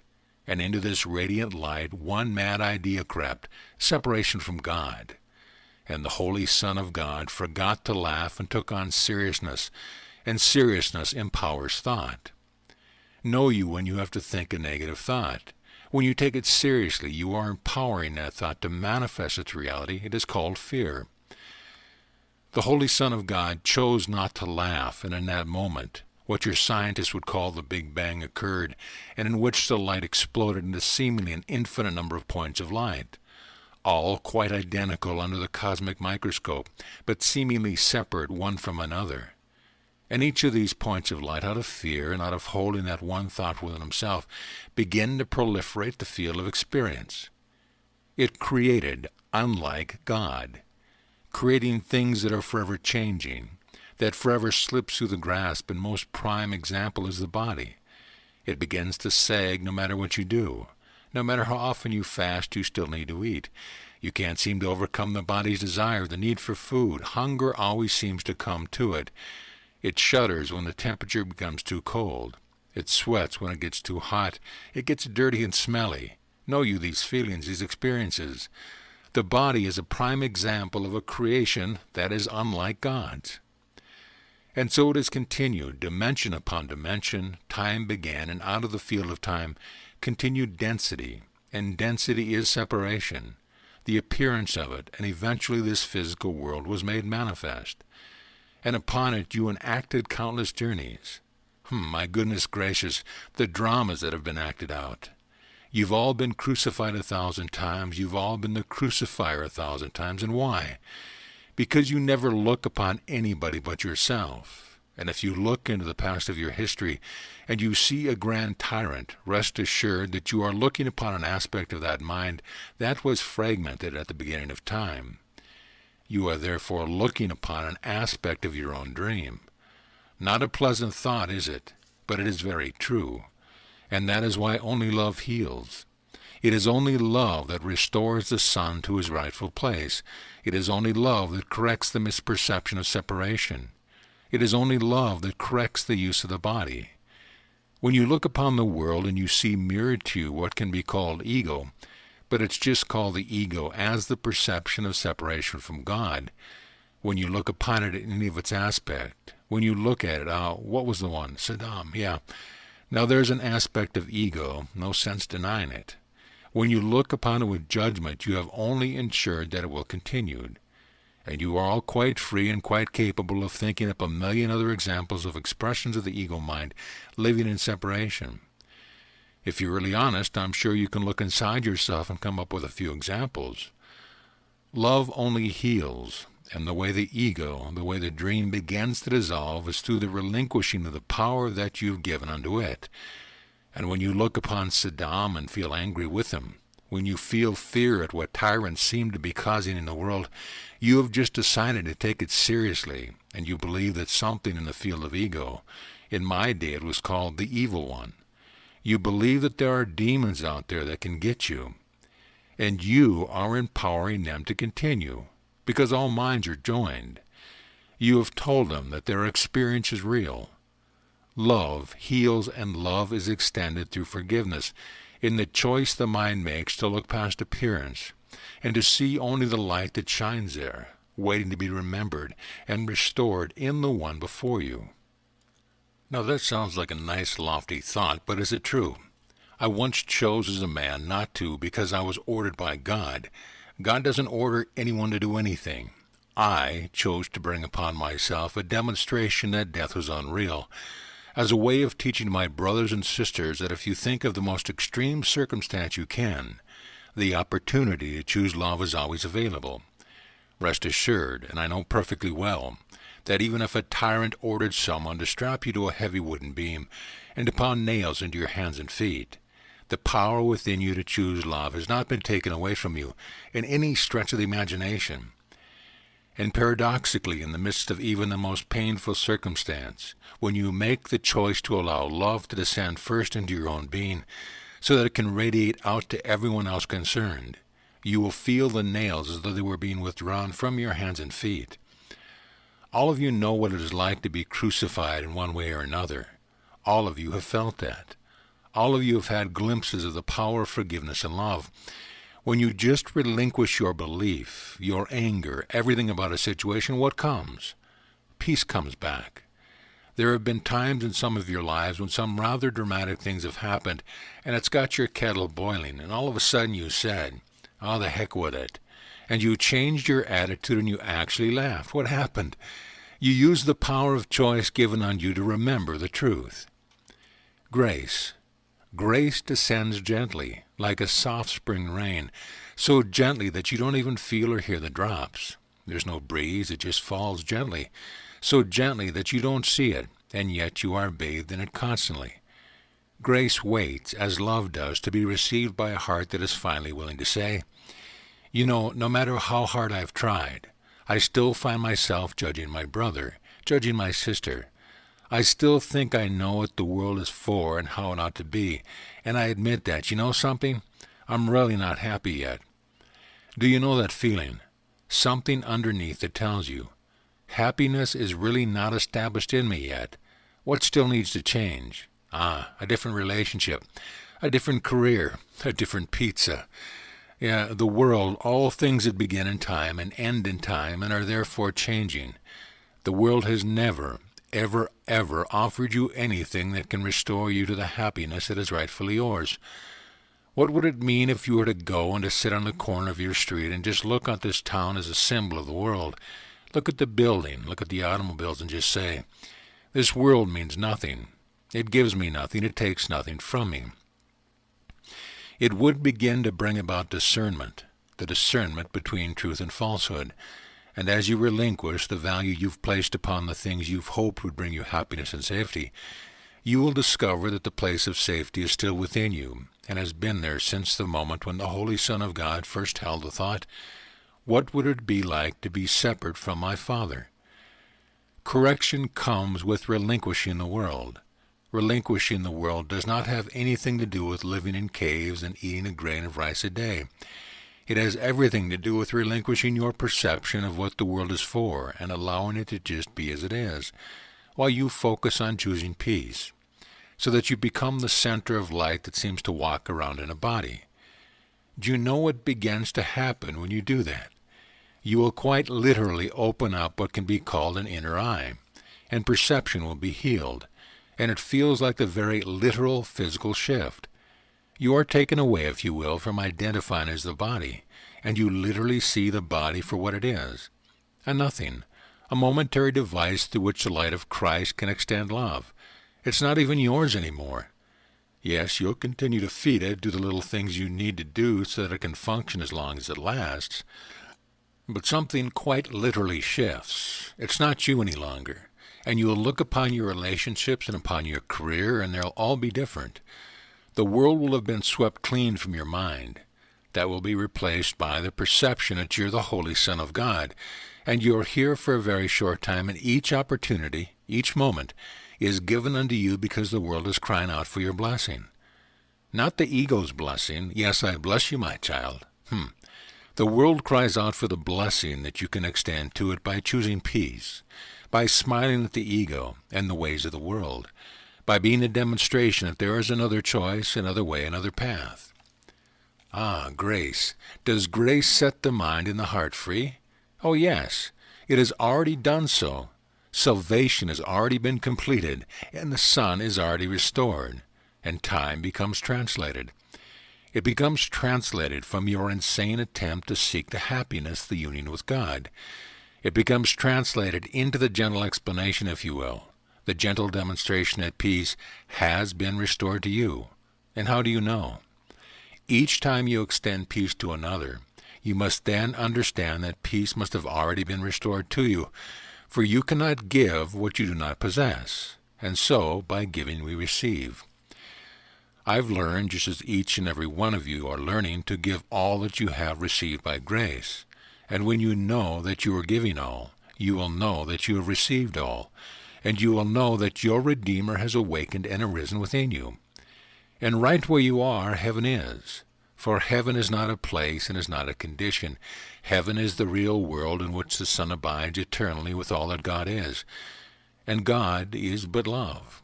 And into this radiant light one mad idea crept, separation from God. And the Holy Son of God forgot to laugh and took on seriousness, and seriousness empowers thought. Know you when you have to think a negative thought. When you take it seriously, you are empowering that thought to manifest its reality. It is called fear. The Holy Son of God chose not to laugh, and in that moment, what your scientists would call the Big Bang occurred, and in which the light exploded into seemingly an infinite number of points of light, all quite identical under the cosmic microscope, but seemingly separate one from another. And each of these points of light, out of fear and out of holding that one thought within himself, began to proliferate the field of experience. It created unlike God, creating things that are forever changing, that forever slips through the grasp, and most prime example is the body. It begins to sag no matter what you do. No matter how often you fast, you still need to eat. You can't seem to overcome the body's desire, the need for food. Hunger always seems to come to it. It shudders when the temperature becomes too cold. It sweats when it gets too hot. It gets dirty and smelly. Know you these feelings, these experiences? The body is a prime example of a creation that is unlike God's. And so it has continued, dimension upon dimension. Time began, and out of the field of time continued density, and density is separation, the appearance of it, and eventually this physical world was made manifest. And upon it you enacted countless journeys. My goodness gracious, the dramas that have been acted out. You've all been crucified 1,000 times. You've all been the crucifier 1,000 times. And why? Because you never look upon anybody but yourself. And if you look into the past of your history and you see a grand tyrant, rest assured that you are looking upon an aspect of that mind that was fragmented at the beginning of time. You are therefore looking upon an aspect of your own dream. Not a pleasant thought, is it? But it is very true. And that is why only love heals. It is only love that restores the son to his rightful place. It is only love that corrects the misperception of separation. It is only love that corrects the use of the body. When you look upon the world and you see mirrored to you what can be called ego, but it's just called the ego as the perception of separation from God, when you look upon it in any of its aspect, when you look at it, what was the one? Saddam, yeah. Now there's an aspect of ego, no sense denying it. When you look upon it with judgment, you have only ensured that it will continue. And you are all quite free and quite capable of thinking up a million other examples of expressions of the ego mind living in separation. If you're really honest, I'm sure you can look inside yourself and come up with a few examples. Love only heals, and the way the ego, the way the dream begins to dissolve is through the relinquishing of the power that you've given unto it. And when you look upon Saddam and feel angry with him, when you feel fear at what tyrants seem to be causing in the world, you have just decided to take it seriously, and you believe that something in the field of ego, in my day it was called the evil one. You believe that there are demons out there that can get you, and you are empowering them to continue, because all minds are joined. You have told them that their experience is real. Love heals, and love is extended through forgiveness, in the choice the mind makes to look past appearance, and to see only the light that shines there, waiting to be remembered and restored in the one before you. Now that sounds like a nice lofty thought, but is it true? I once chose as a man not to because I was ordered by God. God doesn't order anyone to do anything. I chose to bring upon myself a demonstration that death was unreal, as a way of teaching my brothers and sisters that if you think of the most extreme circumstance you can, the opportunity to choose love is always available. Rest assured, and I know perfectly well, that even if a tyrant ordered someone to strap you to a heavy wooden beam and to pound nails into your hands and feet, the power within you to choose love has not been taken away from you in any stretch of the imagination. And paradoxically, in the midst of even the most painful circumstance, when you make the choice to allow love to descend first into your own being so that it can radiate out to everyone else concerned, you will feel the nails as though they were being withdrawn from your hands and feet. All of you know what it is like to be crucified in one way or another. All of you have felt that. All of you have had glimpses of the power of forgiveness and love. When you just relinquish your belief, your anger, everything about a situation, what comes? Peace comes back. There have been times in some of your lives when some rather dramatic things have happened, and it's got your kettle boiling, and all of a sudden you said, "Oh, the heck with it," and you changed your attitude and you actually laughed. What happened? You used the power of choice given on you to remember the truth. Grace. Grace descends gently, like a soft spring rain, so gently that you don't even feel or hear the drops. There's no breeze, it just falls gently, so gently that you don't see it, and yet you are bathed in it constantly. Grace waits, as love does, to be received by a heart that is finally willing to say, no matter how hard I've tried, I still find myself judging my brother, judging my sister. I still think I know what the world is for and how it ought to be, and I admit that. You know something? I'm really not happy yet. Do you know that feeling? Something underneath that tells you, happiness is really not established in me yet. What still needs to change? A different relationship, a different career, a different pizza. Yeah, the world, all things that begin in time and end in time and are therefore changing. The world has never, ever, ever offered you anything that can restore you to the happiness that is rightfully yours. What would it mean if you were to go and to sit on the corner of your street and just look at this town as a symbol of the world? Look at the building, look at the automobiles, and just say, this world means nothing. It gives me nothing, it takes nothing from me. It would begin to bring about discernment, the discernment between truth and falsehood. And as you relinquish the value you've placed upon the things you've hoped would bring you happiness and safety, you will discover that the place of safety is still within you, and has been there since the moment when the Holy Son of God first held the thought, what would it be like to be separate from my Father? Correction comes with relinquishing the world. Relinquishing the world does not have anything to do with living in caves and eating a grain of rice a day. It has everything to do with relinquishing your perception of what the world is for and allowing it to just be as it is, while you focus on choosing peace, so that you become the center of light that seems to walk around in a body. Do you know what begins to happen when you do that? You will quite literally open up what can be called an inner eye, and perception will be healed, and it feels like the very literal physical shift. You are taken away, if you will, from identifying as the body, and you literally see the body for what it is, a nothing, a momentary device through which the light of Christ can extend love. It's not even yours anymore. Yes, you'll continue to feed it, do the little things you need to do so that it can function as long as it lasts, but something quite literally shifts. It's not you any longer. And you will look upon your relationships and upon your career, and they'll all be different. The world will have been swept clean from your mind. That will be replaced by the perception that you're the Holy Son of God, and you're here for a very short time, and each opportunity, each moment, is given unto you because the world is crying out for your blessing. Not the ego's blessing, yes, I bless you, my child. The world cries out for the blessing that you can extend to it by choosing peace, by smiling at the ego and the ways of the world, by being a demonstration that there is another choice, another way, another path. Grace. Does grace set the mind and the heart free? Oh, yes. It has already done so. Salvation has already been completed, and the sun is already restored, and time becomes translated. It becomes translated from your insane attempt to seek the happiness, the union with God. It becomes translated into the gentle explanation, if you will, the gentle demonstration that peace has been restored to you. And how do you know? Each time you extend peace to another, you must then understand that peace must have already been restored to you, for you cannot give what you do not possess, and so by giving we receive. I've learned, just as each and every one of you are learning, to give all that you have received by grace. And when you know that you are giving all, you will know that you have received all, and you will know that your Redeemer has awakened and arisen within you. And right where you are, heaven is. For heaven is not a place and is not a condition. Heaven is the real world in which the Son abides eternally with all that God is. And God is but love.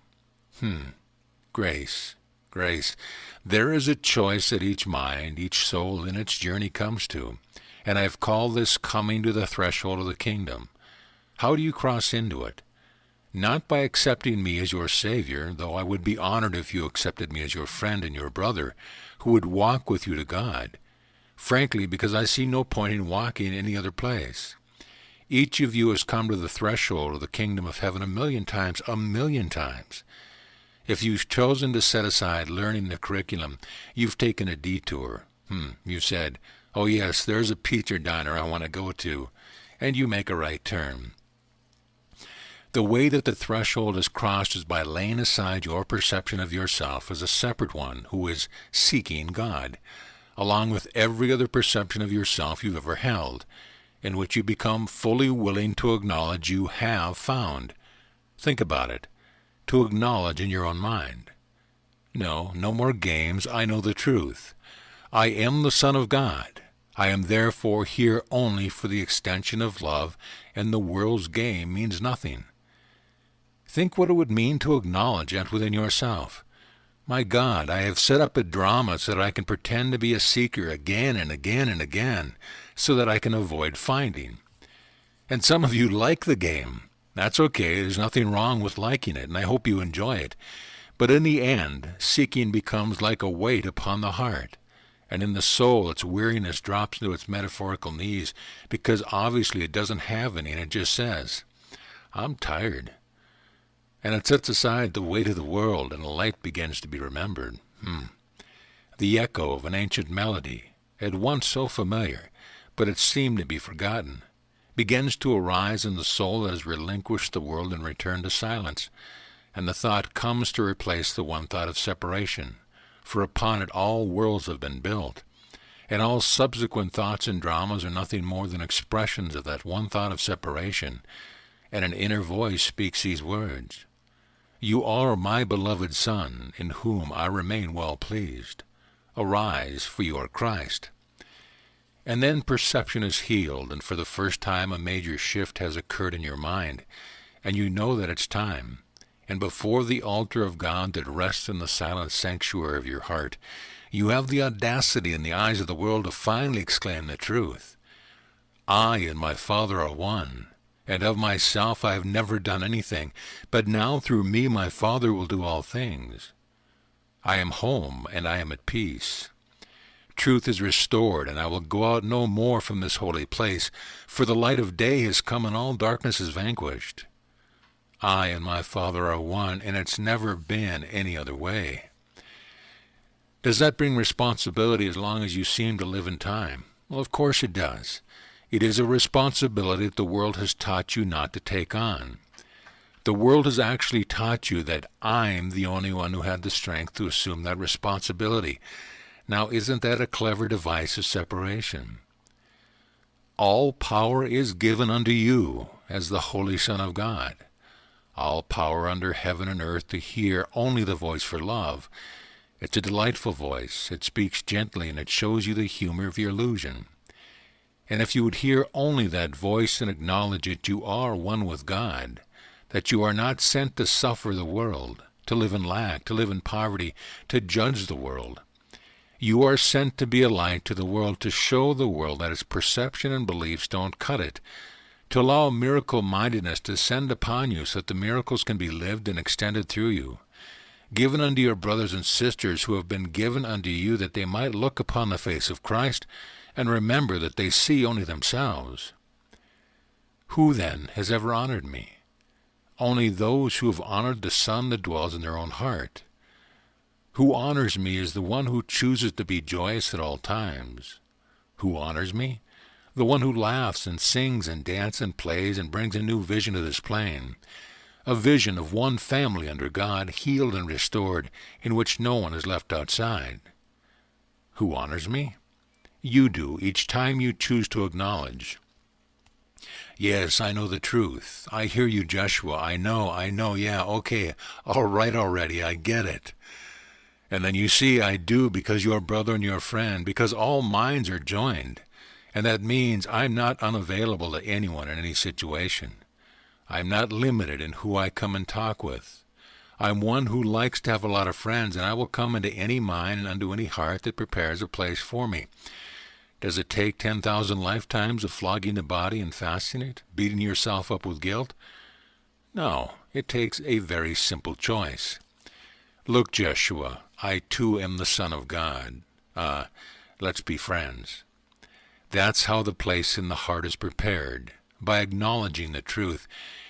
Grace. Grace. There is a choice that each mind, each soul in its journey comes to, and I've called this coming to the threshold of the kingdom. How do you cross into it? Not by accepting me as your Savior, though I would be honored if you accepted me as your friend and your brother, who would walk with you to God. frankly, because I see no point in walking any other place. Each of you has come to the threshold of the kingdom of heaven 1,000,000 times, 1,000,000 times. If you've chosen to set aside learning the curriculum, you've taken a detour. You've said, oh yes, there's a pizza diner I want to go to, and you make a right turn. The way that the threshold is crossed is by laying aside your perception of yourself as a separate one who is seeking God, along with every other perception of yourself you've ever held, in which you become fully willing to acknowledge you have found. Think about it. To acknowledge in your own mind. No more games. I know the truth. I am the Son of God. I am therefore here only for the extension of love, and the world's game means nothing. Think what it would mean to acknowledge that within yourself. My God, I have set up a drama so that I can pretend to be a seeker again and again and again, so that I can avoid finding. And some of you like the game. That's okay. There's nothing wrong with liking it, and I hope you enjoy it. But in the end, seeking becomes like a weight upon the heart. And in the soul, its weariness drops to its metaphorical knees, because obviously it doesn't have any, and it just says, I'm tired. And it sets aside the weight of the world, and a light begins to be remembered. The echo of an ancient melody, at once so familiar, but it seemed to be forgotten, begins to arise in the soul that has relinquished the world and returned to silence, and the thought comes to replace the one thought of separation, for upon it all worlds have been built, and all subsequent thoughts and dramas are nothing more than expressions of that one thought of separation, and an inner voice speaks these words, You are my beloved Son, in whom I remain well pleased. Arise, for you are Christ. And then perception is healed, and for the first time a major shift has occurred in your mind, and you know that it's time. And before the altar of God that rests in the silent sanctuary of your heart, you have the audacity in the eyes of the world to finally exclaim the truth. I and my Father are one, and of myself I have never done anything, but now through me my Father will do all things. I am home, and I am at peace. Truth is restored, and I will go out no more from this holy place, for the light of day has come and all darkness is vanquished. I and my Father are one, and it's never been any other way. Does that bring responsibility as long as you seem to live in time? Well, of course it does. It is a responsibility that the world has taught you not to take on. The world has actually taught you that I'm the only one who had the strength to assume that responsibility. Now, isn't that a clever device of separation? All power is given unto you as the Holy Son of God. All power under heaven and earth to hear only the voice for love. It's a delightful voice. It speaks gently, and it shows you the humor of your illusion. And if you would hear only that voice and acknowledge it, you are one with God, that you are not sent to suffer the world, to live in lack, to live in poverty, to judge the world. You are sent to be a light to the world, to show the world that its perception and beliefs don't cut it, to allow miracle-mindedness to descend upon you so that the miracles can be lived and extended through you, given unto your brothers and sisters who have been given unto you that they might look upon the face of Christ and remember that they see only themselves. Who, then, has ever honored me? Only those who have honored the Son that dwells in their own heart. Who honors me is the one who chooses to be joyous at all times. Who honors me? The one who laughs and sings and dances and plays and brings a new vision to this plane. A vision of one family under God, healed and restored, in which no one is left outside. Who honors me? You do, each time you choose to acknowledge. Yes, I know the truth. I hear you, Jeshua. I know, yeah, okay, all right already, I get it. And then you see I do because you're brother and you're friend, because all minds are joined. And that means I'm not unavailable to anyone in any situation. I'm not limited in who I come and talk with. I'm one who likes to have a lot of friends, and I will come into any mind and unto any heart that prepares a place for me. Does it take 10,000 lifetimes of flogging the body and fasting it, beating yourself up with guilt? No, it takes a very simple choice. Look, Jeshua, I too am the Son of God. Let's be friends. That's how the place in the heart is prepared, by acknowledging the truth.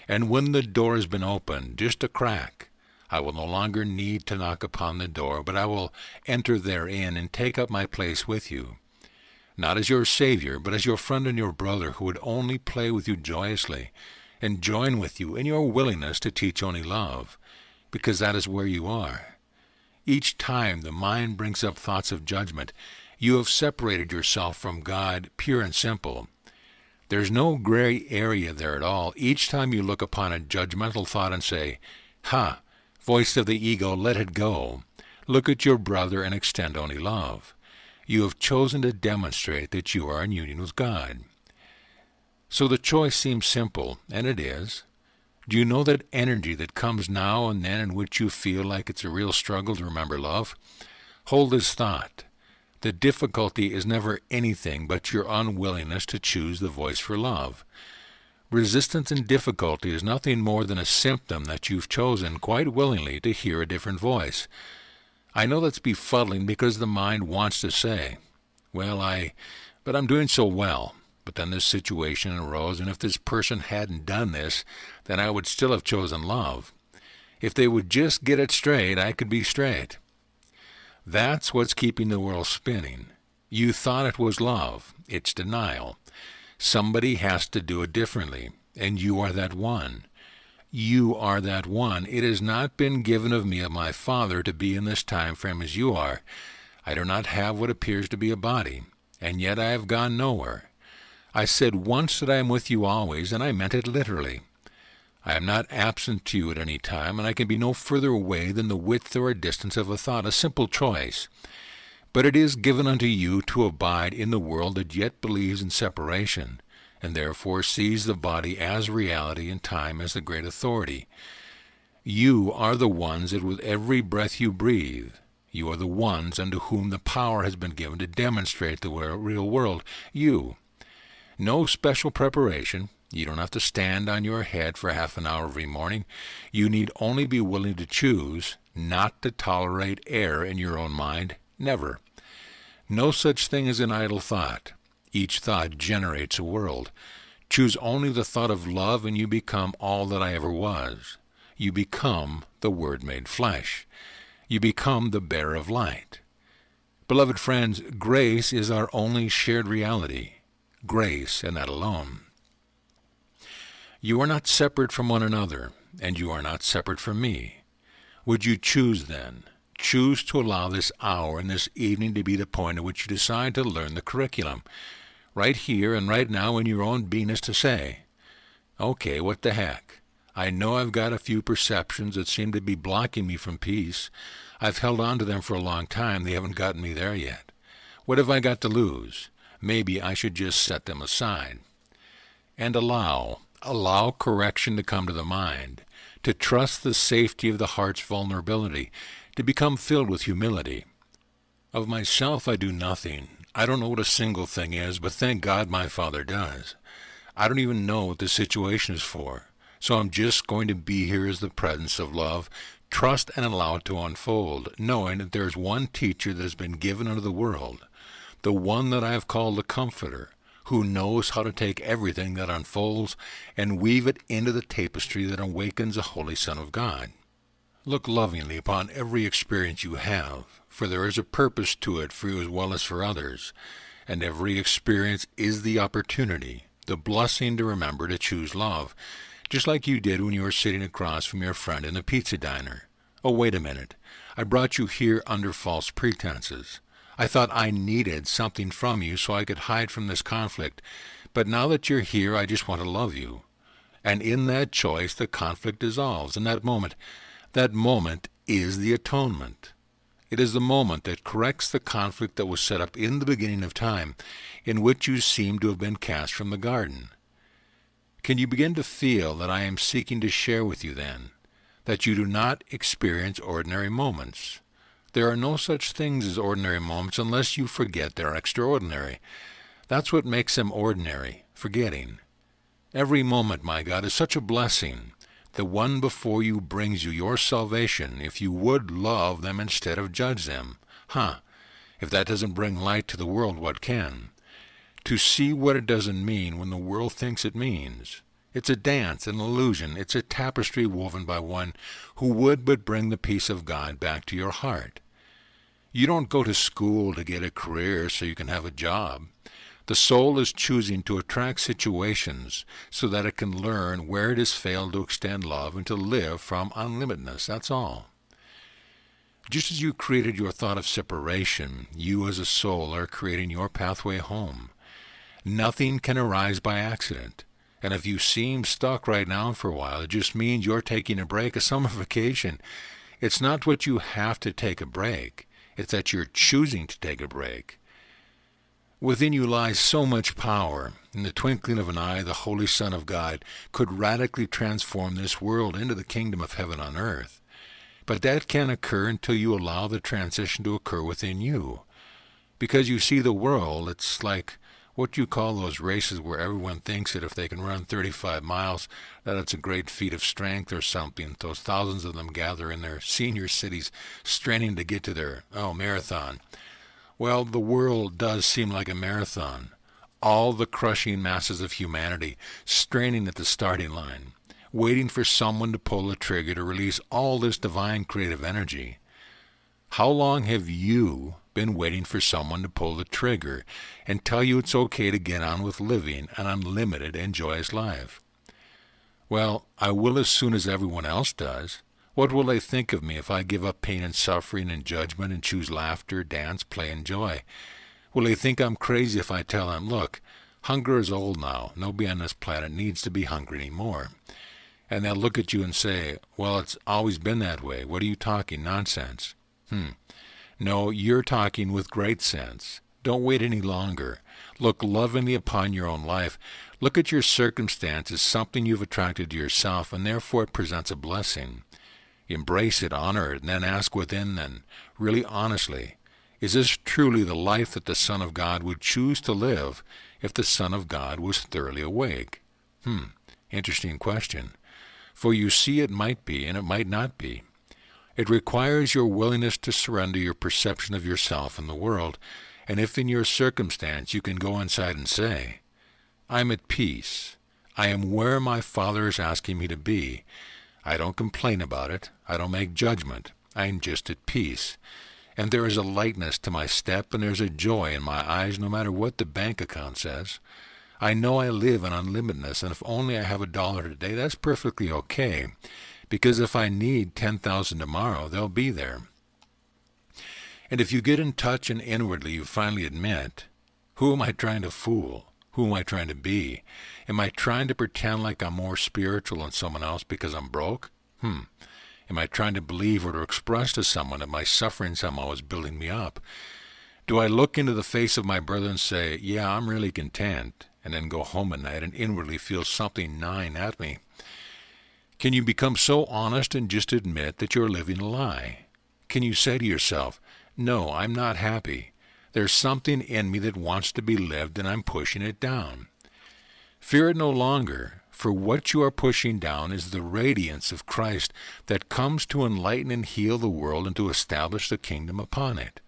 And when the door has been opened, just a crack, I will no longer need to knock upon the door, but I will enter therein and take up my place with you, not as your Savior, but as your friend and your brother who would only play with you joyously and join with you in your willingness to teach only love, because that is where you are. Each time the mind brings up thoughts of judgment, you have separated yourself from God, pure and simple. There's no gray area there at all. Each time you look upon a judgmental thought and say, "Ha, voice of the ego, let it go. Look at your brother and extend only love." You have chosen to demonstrate that you are in union with God. So the choice seems simple, and it is. Do you know that energy that comes now and then in which you feel like it's a real struggle to remember love? Hold this thought. The difficulty is never anything but your unwillingness to choose the voice for love. Resistance and difficulty is nothing more than a symptom that you've chosen quite willingly to hear a different voice. I know that's befuddling because the mind wants to say, "Well, but I'm doing so well. But then this situation arose, and if this person hadn't done this, then I would still have chosen love. If they would just get it straight, I could be straight." That's what's keeping the world spinning. You thought it was love. It's denial. Somebody has to do it differently, and you are that one. You are that one. It has not been given of me of my Father to be in this time frame as you are. I do not have what appears to be a body, and yet I have gone nowhere. I said once that I am with you always, and I meant it literally. I am not absent to you at any time, and I can be no further away than the width or distance of a thought, a simple choice. But it is given unto you to abide in the world that yet believes in separation, and therefore sees the body as reality and time as the great authority. You are the ones that with every breath you breathe, you are the ones unto whom the power has been given to demonstrate the real world. You. No special preparation. You don't have to stand on your head for half an hour every morning. You need only be willing to choose not to tolerate error in your own mind. Never. No such thing as an idle thought. Each thought generates a world. Choose only the thought of love, and you become all that I ever was. You become the Word made flesh. You become the bearer of light. Beloved friends, grace is our only shared reality. Grace, and that alone. You are not separate from one another, and you are not separate from me. Would you choose then? Choose to allow this hour and this evening to be the point at which you decide to learn the curriculum. Right here and right now in your own beingness to say, "Okay, what the heck? I know I've got a few perceptions that seem to be blocking me from peace. I've held on to them for a long time. They haven't gotten me there yet. What have I got to lose? Maybe I should just set them aside." And allow correction to come to the mind, to trust the safety of the heart's vulnerability, to become filled with humility. Of myself I do nothing. I don't know what a single thing is, but thank God my Father does. I don't even know what the situation is for, so I'm just going to be here as the presence of love, trust and allow it to unfold, knowing that there is one teacher that has been given unto the world, the one that I have called the Comforter, who knows how to take everything that unfolds and weave it into the tapestry that awakens a Holy Son of God. Look lovingly upon every experience you have, for there is a purpose to it for you as well as for others, and every experience is the opportunity, the blessing to remember to choose love, just like you did when you were sitting across from your friend in the pizza diner. Oh, wait a minute. I brought you here under false pretenses. I thought I needed something from you so I could hide from this conflict, but now that you're here, I just want to love you. And in that choice, the conflict dissolves. In that moment is the atonement. It is the moment that corrects the conflict that was set up in the beginning of time, in which you seem to have been cast from the garden. Can you begin to feel that I am seeking to share with you then, that you do not experience ordinary moments? There are no such things as ordinary moments unless you forget they're extraordinary. That's what makes them ordinary, forgetting. Every moment, my God, is such a blessing. The one before you brings you your salvation if you would love them instead of judge them. If that doesn't bring light to the world, what can? to see what it doesn't mean when the world thinks it means. It's a dance, an illusion. It's a tapestry woven by one who would but bring the peace of God back to your heart. You don't go to school to get a career so you can have a job. The soul is choosing to attract situations so that it can learn where it has failed to extend love and to live from unlimitedness. That's all. Just as you created your thought of separation, you as a soul are creating your pathway home. Nothing can arise by accident. And if you seem stuck right now for a while, it just means you're taking a break, a summer vacation. It's not what you have to take a break. It's that you're choosing to take a break. Within you lies so much power. In the twinkling of an eye, the Holy Son of God could radically transform this world into the kingdom of heaven on earth. But that can't occur until you allow the transition to occur within you. Because you see, the world, it's like what you call those races where everyone thinks that if they can run 35 miles, that it's a great feat of strength or something. Those thousands of them gather in their senior cities, straining to get to their, marathon. Well, the world does seem like a marathon. All the crushing masses of humanity straining at the starting line, waiting for someone to pull the trigger to release all this divine creative energy. How long have you been waiting for someone to pull the trigger and tell you it's okay to get on with living an unlimited and joyous life? Well, I will as soon as everyone else does. What will they think of me if I give up pain and suffering and judgment and choose laughter, dance, play, and joy? Will they think I'm crazy if I tell them, look, hunger is old now. Nobody on this planet needs to be hungry anymore. And they'll look at you and say, well, it's always been that way. What are you talking? Nonsense. No, you're talking with great sense. Don't wait any longer. Look lovingly upon your own life. Look at your circumstance as something you've attracted to yourself, and therefore it presents a blessing. Embrace it, honor it, and then ask within then, really honestly, is this truly the life that the Son of God would choose to live if the Son of God was thoroughly awake? Interesting question. For you see, it might be, and it might not be. It requires your willingness to surrender your perception of yourself and the world, and if in your circumstance you can go inside and say, I'm at peace. I am where my Father is asking me to be. I don't complain about it. I don't make judgment. I am just at peace. And there is a lightness to my step, and there's a joy in my eyes no matter what the bank account says. I know I live in unlimitedness, and if only I have $1 today, that's perfectly okay. Because if I need 10,000 tomorrow, they'll be there. And if you get in touch and inwardly you finally admit, who am I trying to fool? Who am I trying to be? Am I trying to pretend like I'm more spiritual than someone else because I'm broke? Am I trying to believe or to express to someone that my suffering somehow is building me up? Do I look into the face of my brother and say, yeah, I'm really content, and then go home at night and inwardly feel something gnawing at me? Can you become so honest and just admit that you're living a lie? Can you say to yourself, no, I'm not happy. There's something in me that wants to be lived, and I'm pushing it down. Fear it no longer, for what you are pushing down is the radiance of Christ that comes to enlighten and heal the world and to establish the kingdom upon it.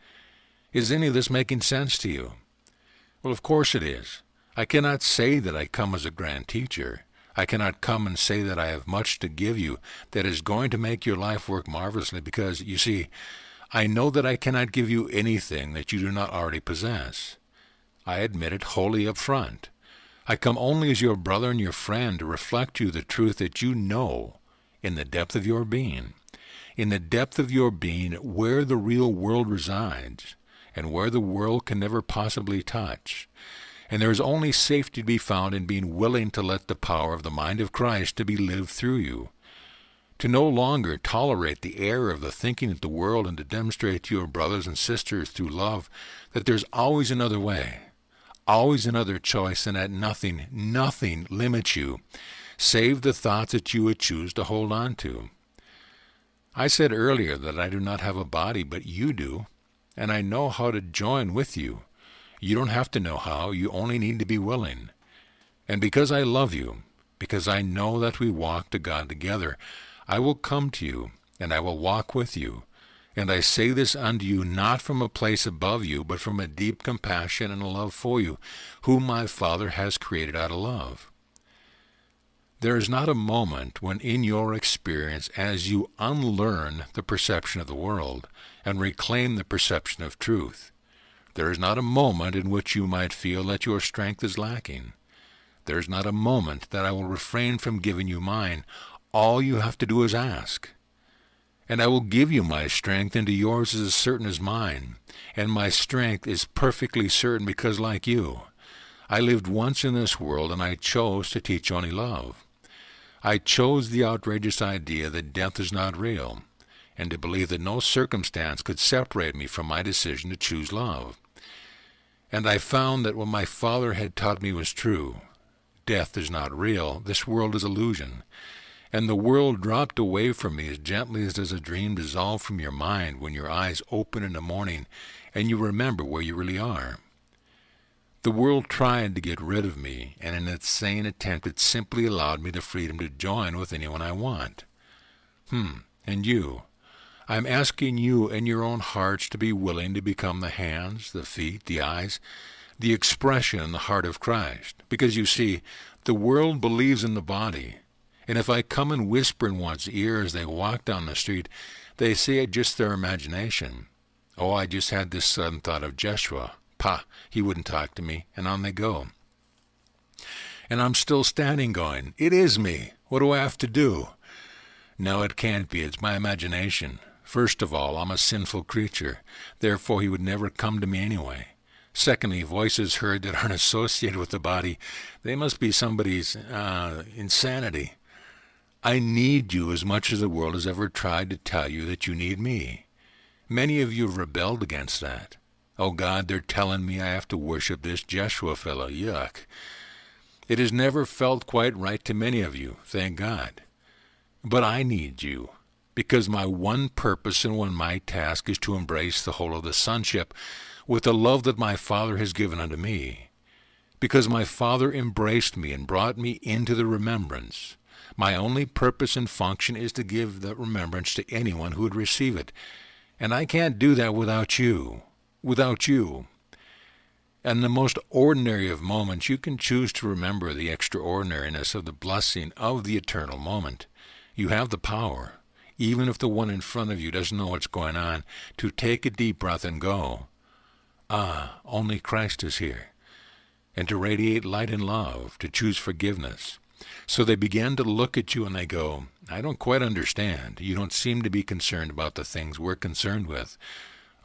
Is any of this making sense to you? Well, of course it is. I cannot say that I come as a grand teacher. I cannot come and say that I have much to give you that is going to make your life work marvelously because, you see, I know that I cannot give you anything that you do not already possess. I admit it wholly up front. I come only as your brother and your friend to reflect to you the truth that you know in the depth of your being. In the depth of your being, where the real world resides, and where the world can never possibly touch. And there is only safety to be found in being willing to let the power of the mind of Christ to be lived through you. To no longer tolerate the error of the thinking of the world and to demonstrate to your brothers and sisters through love that there's always another way, always another choice, and that nothing limits you, save the thoughts that you would choose to hold on to. I said earlier that I do not have a body, but you do, and I know how to join with you. You don't have to know how, you only need to be willing. And because I love you, because I know that we walk to God together, I will come to you, and I will walk with you, And I say this unto you not from a place above you, but from a deep compassion and a love for you, whom my Father has created out of love. There is not a moment when in your experience, as you unlearn the perception of the world and reclaim the perception of truth, there is not a moment in which you might feel that your strength is lacking. There is not a moment that I will refrain from giving you mine. All you have to do is ask. And I will give you my strength, and yours is as certain as mine. And my strength is perfectly certain because, like you, I lived once in this world, and I chose to teach only love. I chose the outrageous idea that death is not real, and to believe that no circumstance could separate me from my decision to choose love. And I found that what my Father had taught me was true. Death is not real. This world is illusion. And the world dropped away from me as gently as does a dream dissolve from your mind when your eyes open in the morning and you remember where you really are. The world tried to get rid of me, and in its insane attempt it simply allowed me the freedom to join with anyone I want. And you? I'm asking you in your own hearts to be willing to become the hands, the feet, the eyes, the expression in the heart of Christ. Because you see, the world believes in the body. And if I come and whisper in one's ear as they walk down the street, they say it's just their imagination. Oh, I just had this sudden thought of Jeshua. Pah, he wouldn't talk to me, and on they go. And I'm still standing going, it is me. What do I have to do? No, it can't be. It's my imagination. First of all, I'm a sinful creature. Therefore, he would never come to me anyway. Secondly, voices heard that aren't associated with the body, they must be somebody's insanity. I need you as much as the world has ever tried to tell you that you need me. Many of you have rebelled against that. Oh God, they're telling me I have to worship this Jeshua fellow. Yuck. It has never felt quite right to many of you, thank God. But I need you, because my one purpose and my task is to embrace the whole of the sonship with the love that my Father has given unto me. Because my Father embraced me and brought me into the remembrance. My only purpose and function is to give the remembrance to anyone who would receive it. And I can't do that without you. Without you. And in the most ordinary of moments, you can choose to remember the extraordinariness of the blessing of the eternal moment. You have the power, even if the one in front of you doesn't know what's going on, to take a deep breath and go, only Christ is here. And to radiate light and love, to choose forgiveness. So they begin to look at you and they go, I don't quite understand. You don't seem to be concerned about the things we're concerned with.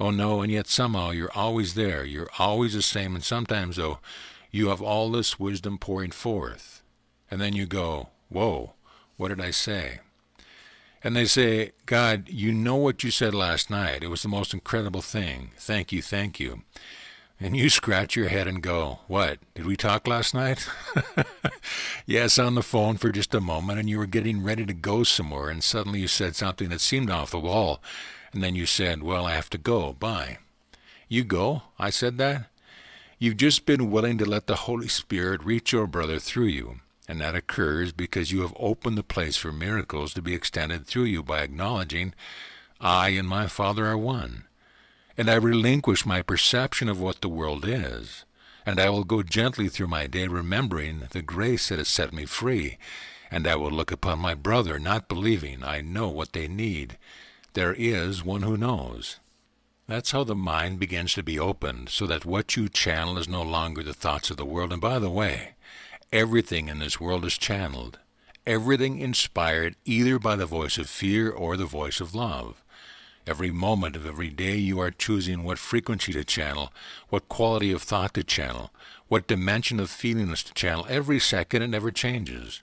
Oh no, and yet somehow you're always there. You're always the same. And sometimes, though, you have all this wisdom pouring forth. And then you go, whoa, what did I say? And they say, God, you know what you said last night. It was the most incredible thing. Thank you, thank you. And you scratch your head and go, what, did we talk last night? Yes, on the phone for just a moment, and you were getting ready to go somewhere, and suddenly you said something that seemed off the wall, and then you said, well, I have to go, bye. You go? I said that? You've just been willing to let the Holy Spirit reach your brother through you, and that occurs because you have opened the place for miracles to be extended through you by acknowledging, I and my Father are one. And I relinquish my perception of what the world is, and I will go gently through my day remembering the grace that has set me free, and I will look upon my brother, not believing I know what they need. There is one who knows. That's how the mind begins to be opened, so that what you channel is no longer the thoughts of the world. And by the way, everything in this world is channeled, everything inspired either by the voice of fear or the voice of love. Every moment of every day you are choosing what frequency to channel, what quality of thought to channel, what dimension of feelingness to channel. Every second it never changes.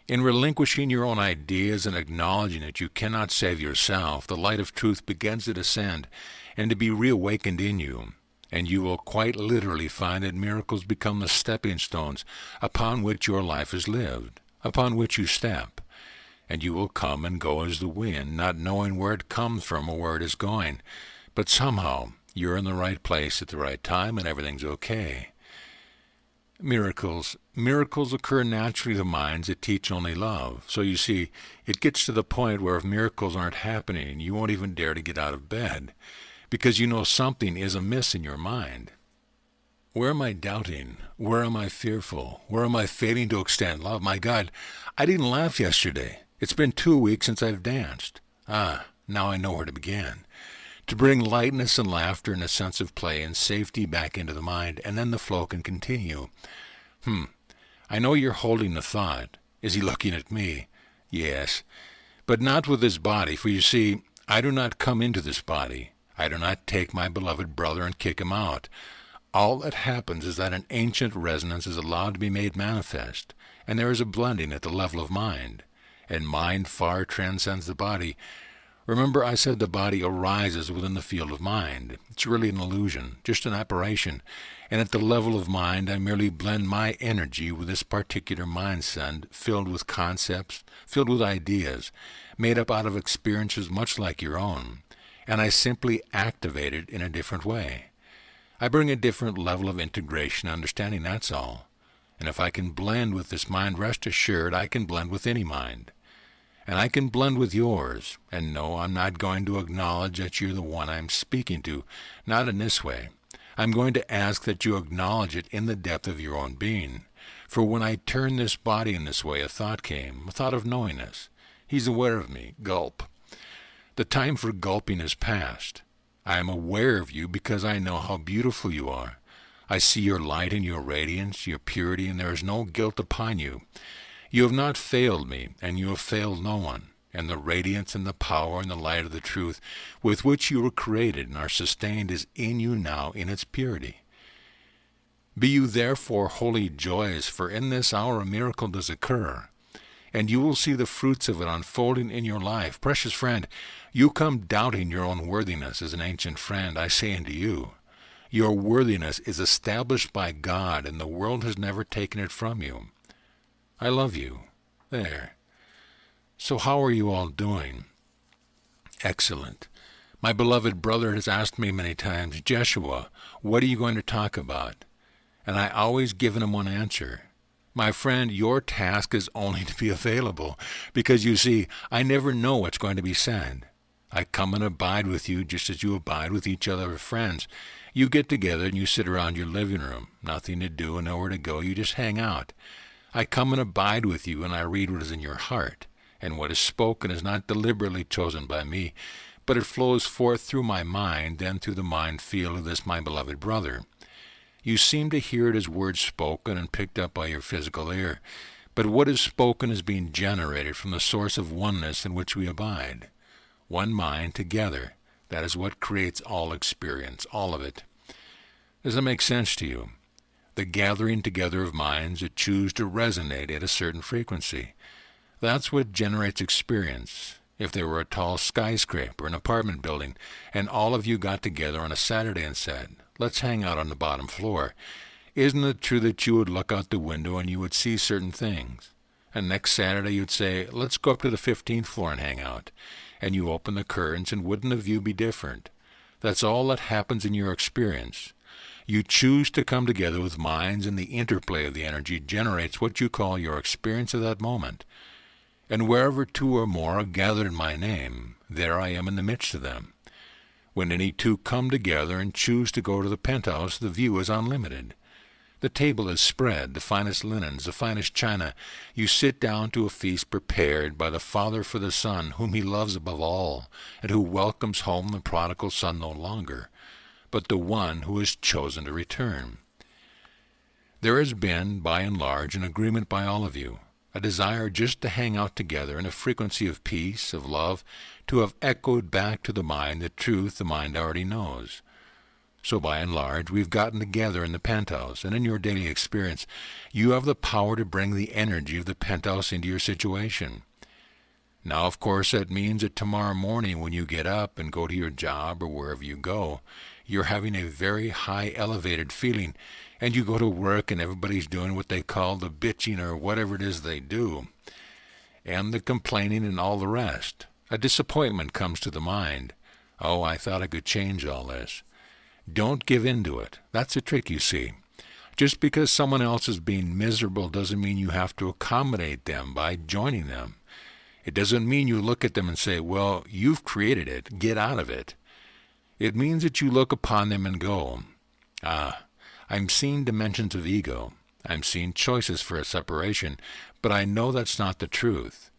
In relinquishing your own ideas and acknowledging that you cannot save yourself, the light of truth begins to descend and to be reawakened in you, and you will quite literally find that miracles become the stepping stones upon which your life is lived, upon which you step. And you will come and go as the wind, not knowing where it comes from or where it is going. But somehow you're in the right place at the right time and everything's okay. Miracles occur naturally to minds that teach only love. So you see, it gets to the point where if miracles aren't happening, you won't even dare to get out of bed, because you know something is amiss in your mind. Where am I doubting? Where am I fearful? Where am I failing to extend love? My God, I didn't laugh yesterday. It's been 2 weeks since I've danced. Now I know where to begin. To bring lightness and laughter and a sense of play and safety back into the mind, and then the flow can continue. I know you're holding the thought. Is he looking at me? Yes, but not with this body, for you see, I do not come into this body. I do not take my beloved brother and kick him out. All that happens is that an ancient resonance is allowed to be made manifest, and there is a blending at the level of mind, and mind far transcends the body. Remember, I said the body arises within the field of mind. It's really an illusion, just an apparition, and at the level of mind I merely blend my energy with this particular mind send, filled with concepts, filled with ideas, made up out of experiences much like your own, and I simply activate it in a different way. I bring a different level of integration and understanding, that's all. And if I can blend with this mind, rest assured I can blend with any mind. And I can blend with yours. And no, I'm not going to acknowledge that you're the one I'm speaking to. Not in this way. I'm going to ask that you acknowledge it in the depth of your own being. For when I turned this body in this way, a thought came, a thought of knowingness. He's aware of me. Gulp. The time for gulping is past. I am aware of you because I know how beautiful you are. I see your light and your radiance, your purity, and there is no guilt upon you. You have not failed me, and you have failed no one, and the radiance and the power and the light of the truth with which you were created and are sustained is in you now in its purity. Be you therefore wholly joyous, for in this hour a miracle does occur, and you will see the fruits of it unfolding in your life. Precious friend, you come doubting your own worthiness as an ancient friend. I say unto you, your worthiness is established by God, and the world has never taken it from you. I love you. There. So how are you all doing? Excellent. My beloved brother has asked me many times, Jeshua, what are you going to talk about? And I always given him one answer. My friend, your task is only to be available, because you see, I never know what's going to be said. I come and abide with you just as you abide with each other as friends. You get together and you sit around your living room, nothing to do and nowhere to go, you just hang out. I come and abide with you, and I read what is in your heart, and what is spoken is not deliberately chosen by me, but it flows forth through my mind, then through the mind field of this my beloved brother. You seem to hear it as words spoken and picked up by your physical ear, but what is spoken is being generated from the source of oneness in which we abide. One mind together, that is what creates all experience, all of it. Does that make sense to you? The gathering together of minds that choose to resonate at a certain frequency. That's what generates experience. If there were a tall skyscraper, an apartment building, and all of you got together on a Saturday and said, let's hang out on the bottom floor, isn't it true that you would look out the window and you would see certain things? And next Saturday you'd say, let's go up to the 15th floor and hang out. And you open the curtains, and wouldn't the view be different? That's all that happens in your experience. You choose to come together with minds, and the interplay of the energy generates what you call your experience of that moment. And wherever two or more are gathered in my name, there I am in the midst of them. When any two come together and choose to go to the penthouse, the view is unlimited. The table is spread, the finest linens, the finest china. You sit down to a feast prepared by the Father for the Son, whom he loves above all, and who welcomes home the prodigal son no longer, but the one who is chosen to return. There has been, by and large, an agreement by all of you, a desire just to hang out together in a frequency of peace, of love, to have echoed back to the mind the truth the mind already knows. So by and large, we've gotten together in the penthouse, and in your daily experience, you have the power to bring the energy of the penthouse into your situation. Now, of course, that means that tomorrow morning when you get up and go to your job or wherever you go, you're having a very high elevated feeling, and you go to work and everybody's doing what they call the bitching or whatever it is they do, and the complaining and all the rest. A disappointment comes to the mind. Oh, I thought I could change all this. Don't give in to it. That's the trick, you see. Just because someone else is being miserable doesn't mean you have to accommodate them by joining them. It doesn't mean you look at them and say, well, you've created it, get out of it. It means that you look upon them and go, I'm seeing dimensions of ego. I'm seeing choices for a separation, but I know that's not the truth.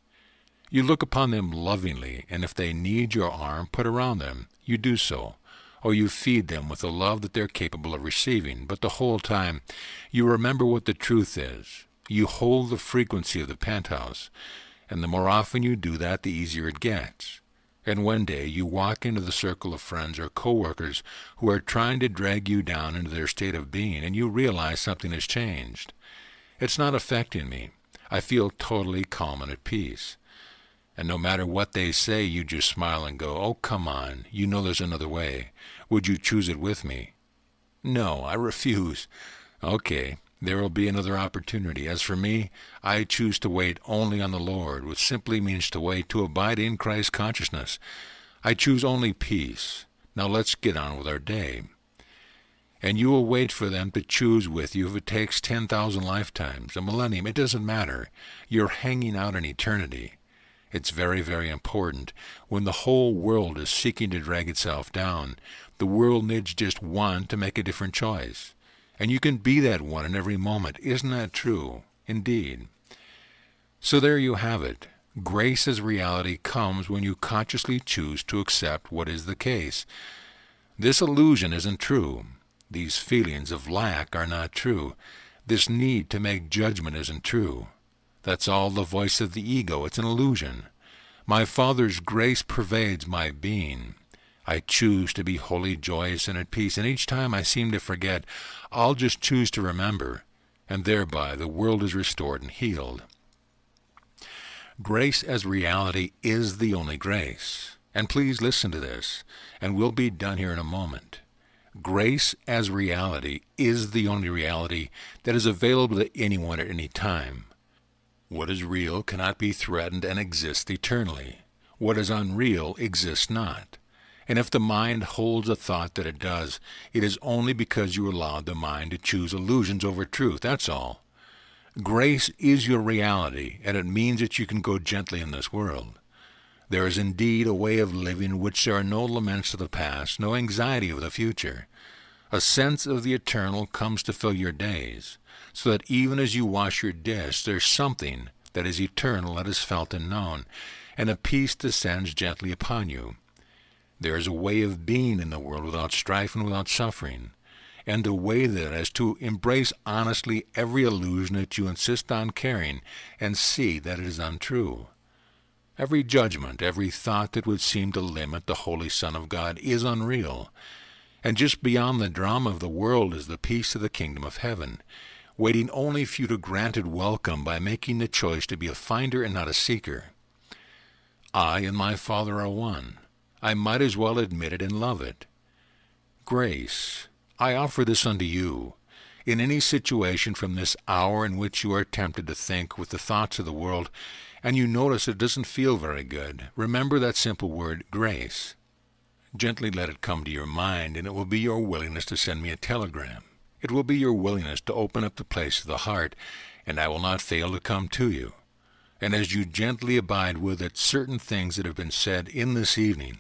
You look upon them lovingly, and if they need your arm put around them, you do so, or you feed them with the love that they're capable of receiving, but the whole time you remember what the truth is. You hold the frequency of the penthouse, and the more often you do that, the easier it gets. And one day you walk into the circle of friends or coworkers who are trying to drag you down into their state of being, and you realize something has changed. It's not affecting me. I feel totally calm and at peace. And no matter what they say, you just smile and go, oh, come on, you know there's another way. Would you choose it with me? No, I refuse. Okay, there will be another opportunity. As for me, I choose to wait only on the Lord, which simply means to wait, to abide in Christ consciousness. I choose only peace. Now let's get on with our day. And you will wait for them to choose with you if it takes 10,000 lifetimes, a millennium. It doesn't matter. You're hanging out in eternity. It's very, very important. When the whole world is seeking to drag itself down, the world needs just one to make a different choice. And you can be that one in every moment. Isn't that true? Indeed. So there you have it. Grace as reality comes when you consciously choose to accept what is the case. This illusion isn't true. These feelings of lack are not true. This need to make judgment isn't true. That's all the voice of the ego. It's an illusion. My Father's grace pervades my being. I choose to be wholly joyous and at peace, and each time I seem to forget, I'll just choose to remember, and thereby the world is restored and healed. Grace as reality is the only grace. And please listen to this, and we'll be done here in a moment. Grace as reality is the only reality that is available to anyone at any time. What is real cannot be threatened and exists eternally. What is unreal exists not. And if the mind holds a thought that it does, it is only because you allowed the mind to choose illusions over truth, that's all. Grace is your reality, and it means that you can go gently in this world. There is indeed a way of living in which there are no laments of the past, no anxiety of the future. A sense of the eternal comes to fill your days, so that even as you wash your dish, there's something that is eternal that is felt and known, and a peace descends gently upon you. There is a way of being in the world without strife and without suffering, and a way that is to embrace honestly every illusion that you insist on carrying and see that it is untrue. Every judgment, every thought that would seem to limit the Holy Son of God is unreal, and just beyond the drama of the world is the peace of the kingdom of heaven, waiting only for you to grant it welcome by making the choice to be a finder and not a seeker. I and my Father are one. I might as well admit it and love it. Grace, I offer this unto you. In any situation from this hour in which you are tempted to think with the thoughts of the world, and you notice it doesn't feel very good, remember that simple word, grace. Gently let it come to your mind, and it will be your willingness to send me a telegram. It will be your willingness to open up the place of the heart, and I will not fail to come to you. And as you gently abide with it, certain things that have been said in this evening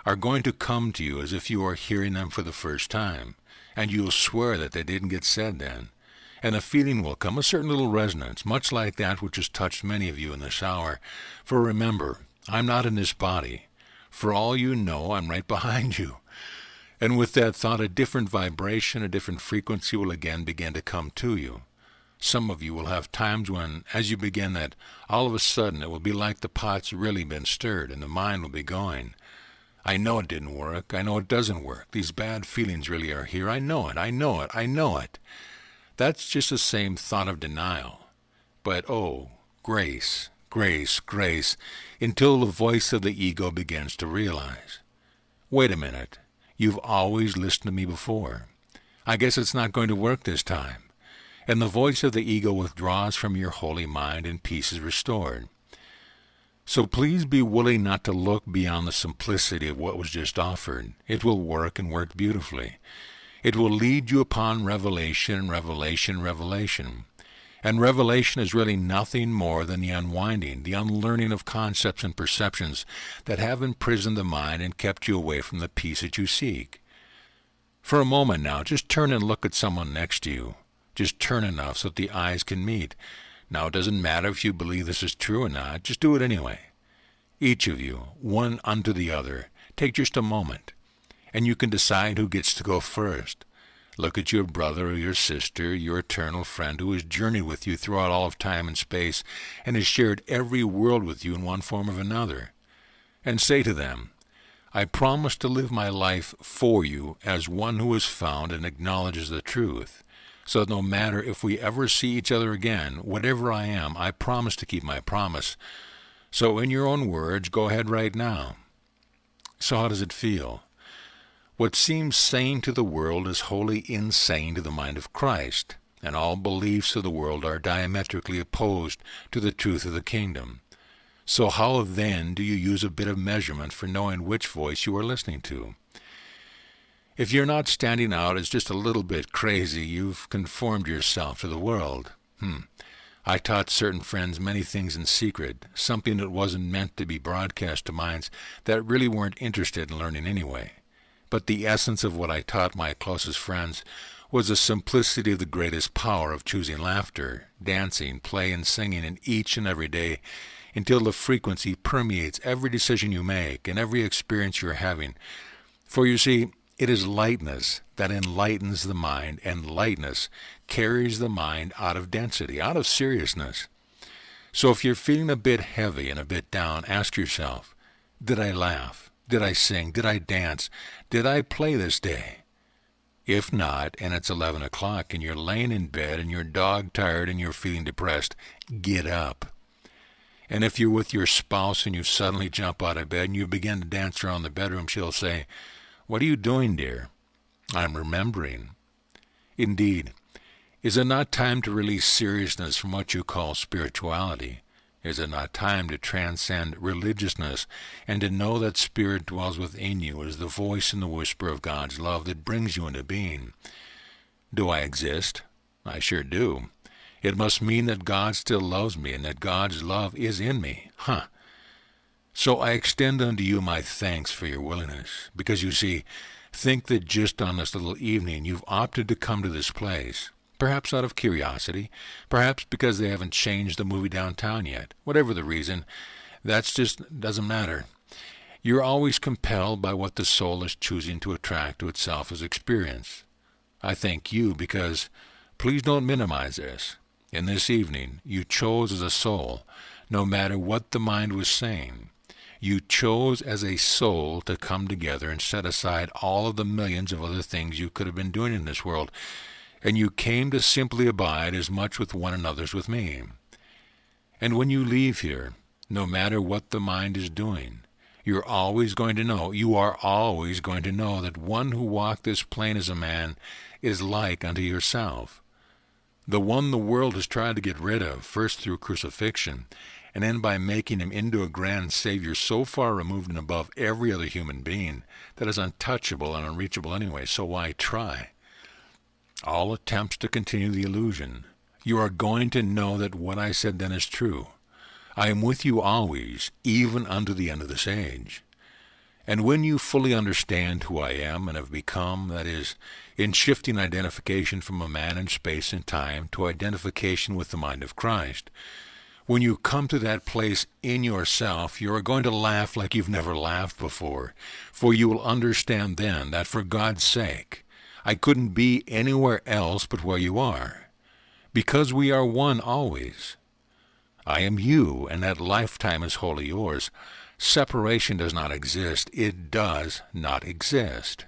are going to come to you as if you are hearing them for the first time, and you will swear that they didn't get said then. And a feeling will come, a certain little resonance, much like that which has touched many of you in this hour. For remember, I'm not in this body. For all you know, I'm right behind you. And with that thought, a different vibration, a different frequency will again begin to come to you. Some of you will have times when, as you begin that, all of a sudden it will be like the pot's really been stirred and the mind will be going. I know it didn't work. I know it doesn't work. These bad feelings really are here. I know it. I know it. I know it. That's just the same thought of denial. But oh, grace, grace, grace, until the voice of the ego begins to realize. Wait a minute. You've always listened to me before. I guess it's not going to work this time. And the voice of the ego withdraws from your holy mind and peace is restored. So please be willing not to look beyond the simplicity of what was just offered. It will work and work beautifully. It will lead you upon revelation, revelation, revelation. And revelation is really nothing more than the unwinding, the unlearning of concepts and perceptions that have imprisoned the mind and kept you away from the peace that you seek. For a moment now, just turn and look at someone next to you. Just turn enough so that the eyes can meet. Now, it doesn't matter if you believe this is true or not. Just do it anyway. Each of you, one unto the other, take just a moment, and you can decide who gets to go first. Look at your brother or your sister, your eternal friend who has journeyed with you throughout all of time and space and has shared every world with you in one form or another. And say to them, I promise to live my life for you as one who has found and acknowledges the truth, so that no matter if we ever see each other again, whatever I am, I promise to keep my promise. So in your own words, go ahead right now. So how does it feel? What seems sane to the world is wholly insane to the mind of Christ, and all beliefs of the world are diametrically opposed to the truth of the kingdom. So how then do you use a bit of measurement for knowing which voice you are listening to? If you're not standing out as just a little bit crazy, you've conformed yourself to the world. I taught certain friends many things in secret, something that wasn't meant to be broadcast to minds that really weren't interested in learning anyway. But the essence of what I taught my closest friends was the simplicity of the greatest power of choosing laughter, dancing, play, and singing in each and every day until the frequency permeates every decision you make and every experience you're having. For you see, it is lightness that enlightens the mind, and lightness carries the mind out of density, out of seriousness. So if you're feeling a bit heavy and a bit down, ask yourself, did I laugh? Did I sing? Did I dance? Did I play this day? If not, and it's 11 o'clock and you're laying in bed and you're dog-tired and you're feeling depressed, get up. And if you're with your spouse and you suddenly jump out of bed and you begin to dance around the bedroom, she'll say, what are you doing, dear? I'm remembering. Indeed, is it not time to release seriousness from what you call spirituality? Is it not time to transcend religiousness and to know that Spirit dwells within you as the voice and the whisper of God's love that brings you into being? Do I exist? I sure do. It must mean that God still loves me and that God's love is in me. So I extend unto you my thanks for your willingness, because you see, think that just on this little evening you've opted to come to this place. Perhaps out of curiosity, perhaps because they haven't changed the movie downtown yet. Whatever the reason, that just doesn't matter. You're always compelled by what the soul is choosing to attract to itself as experience. I thank you because, please don't minimize this. In this evening, you chose as a soul, no matter what the mind was saying. You chose as a soul to come together and set aside all of the millions of other things you could have been doing in this world, and you came to simply abide as much with one another as with me. And when you leave here, no matter what the mind is doing, you are always going to know that one who walked this plane as a man is like unto yourself. The one the world has tried to get rid of, first through crucifixion, and then by making him into a grand Savior so far removed and above every other human being that is untouchable and unreachable anyway, so why try? All attempts to continue the illusion. You are going to know that what I said then is true. I am with you always, even unto the end of this age. And when you fully understand who I am and have become, that is, in shifting identification from a man in space and time to identification with the mind of Christ, when you come to that place in yourself, you are going to laugh like you've never laughed before, for you will understand then that for God's sake, I couldn't be anywhere else but where you are, because we are one always. I am you, and that lifetime is wholly yours. Separation does not exist. It does not exist.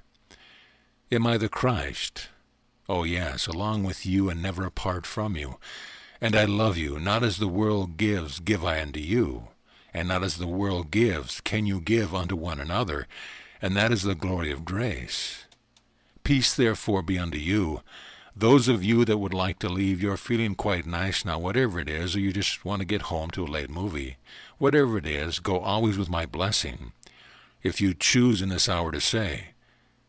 Am I the Christ? Oh yes, along with you and never apart from you. And I love you, not as the world gives, give I unto you. And not as the world gives, can you give unto one another. And that is the glory of grace. Peace therefore be unto you. Those of you that would like to leave, you're feeling quite nice now, whatever it is, or you just want to get home to a late movie. Whatever it is, go always with my blessing. If you choose in this hour to say,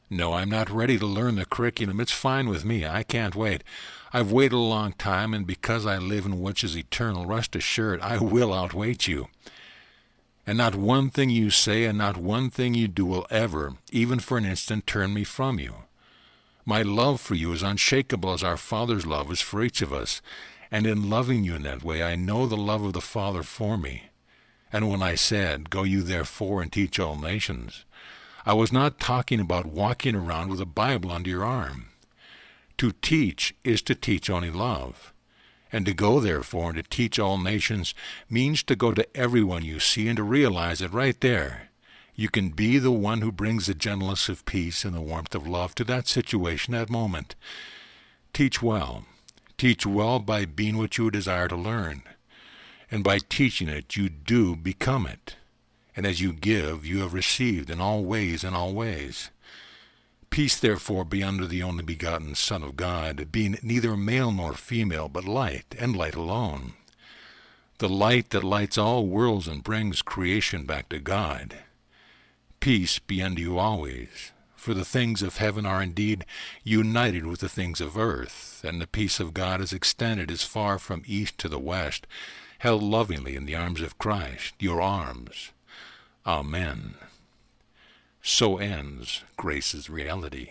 No, I'm not ready to learn the curriculum. It's fine with me. I can't wait. I've waited a long time, and because I live in which is eternal, rest assured I will outwait you. And not one thing you say and not one thing you do will ever, even for an instant, turn me from you. My love for you is unshakable as our Father's love is for each of us, and in loving you in that way I know the love of the Father for me. And when I said, "Go you therefore and teach all nations," I was not talking about walking around with a Bible under your arm. To teach is to teach only love. And to go, therefore, and to teach all nations means to go to everyone you see and to realize that right there you can be the one who brings the gentleness of peace and the warmth of love to that situation, that moment. Teach well. Teach well by being what you desire to learn. And by teaching it, you do become it. And as you give, you have received in all ways, in all ways. Peace, therefore, be unto the only begotten Son of God, being neither male nor female, but light, and light alone. The light that lights all worlds and brings creation back to God. Peace be unto you always, for the things of heaven are indeed united with the things of earth, and the peace of God is extended as far from east to the west, held lovingly in the arms of Christ, your arms. Amen. So ends Grace's Reality.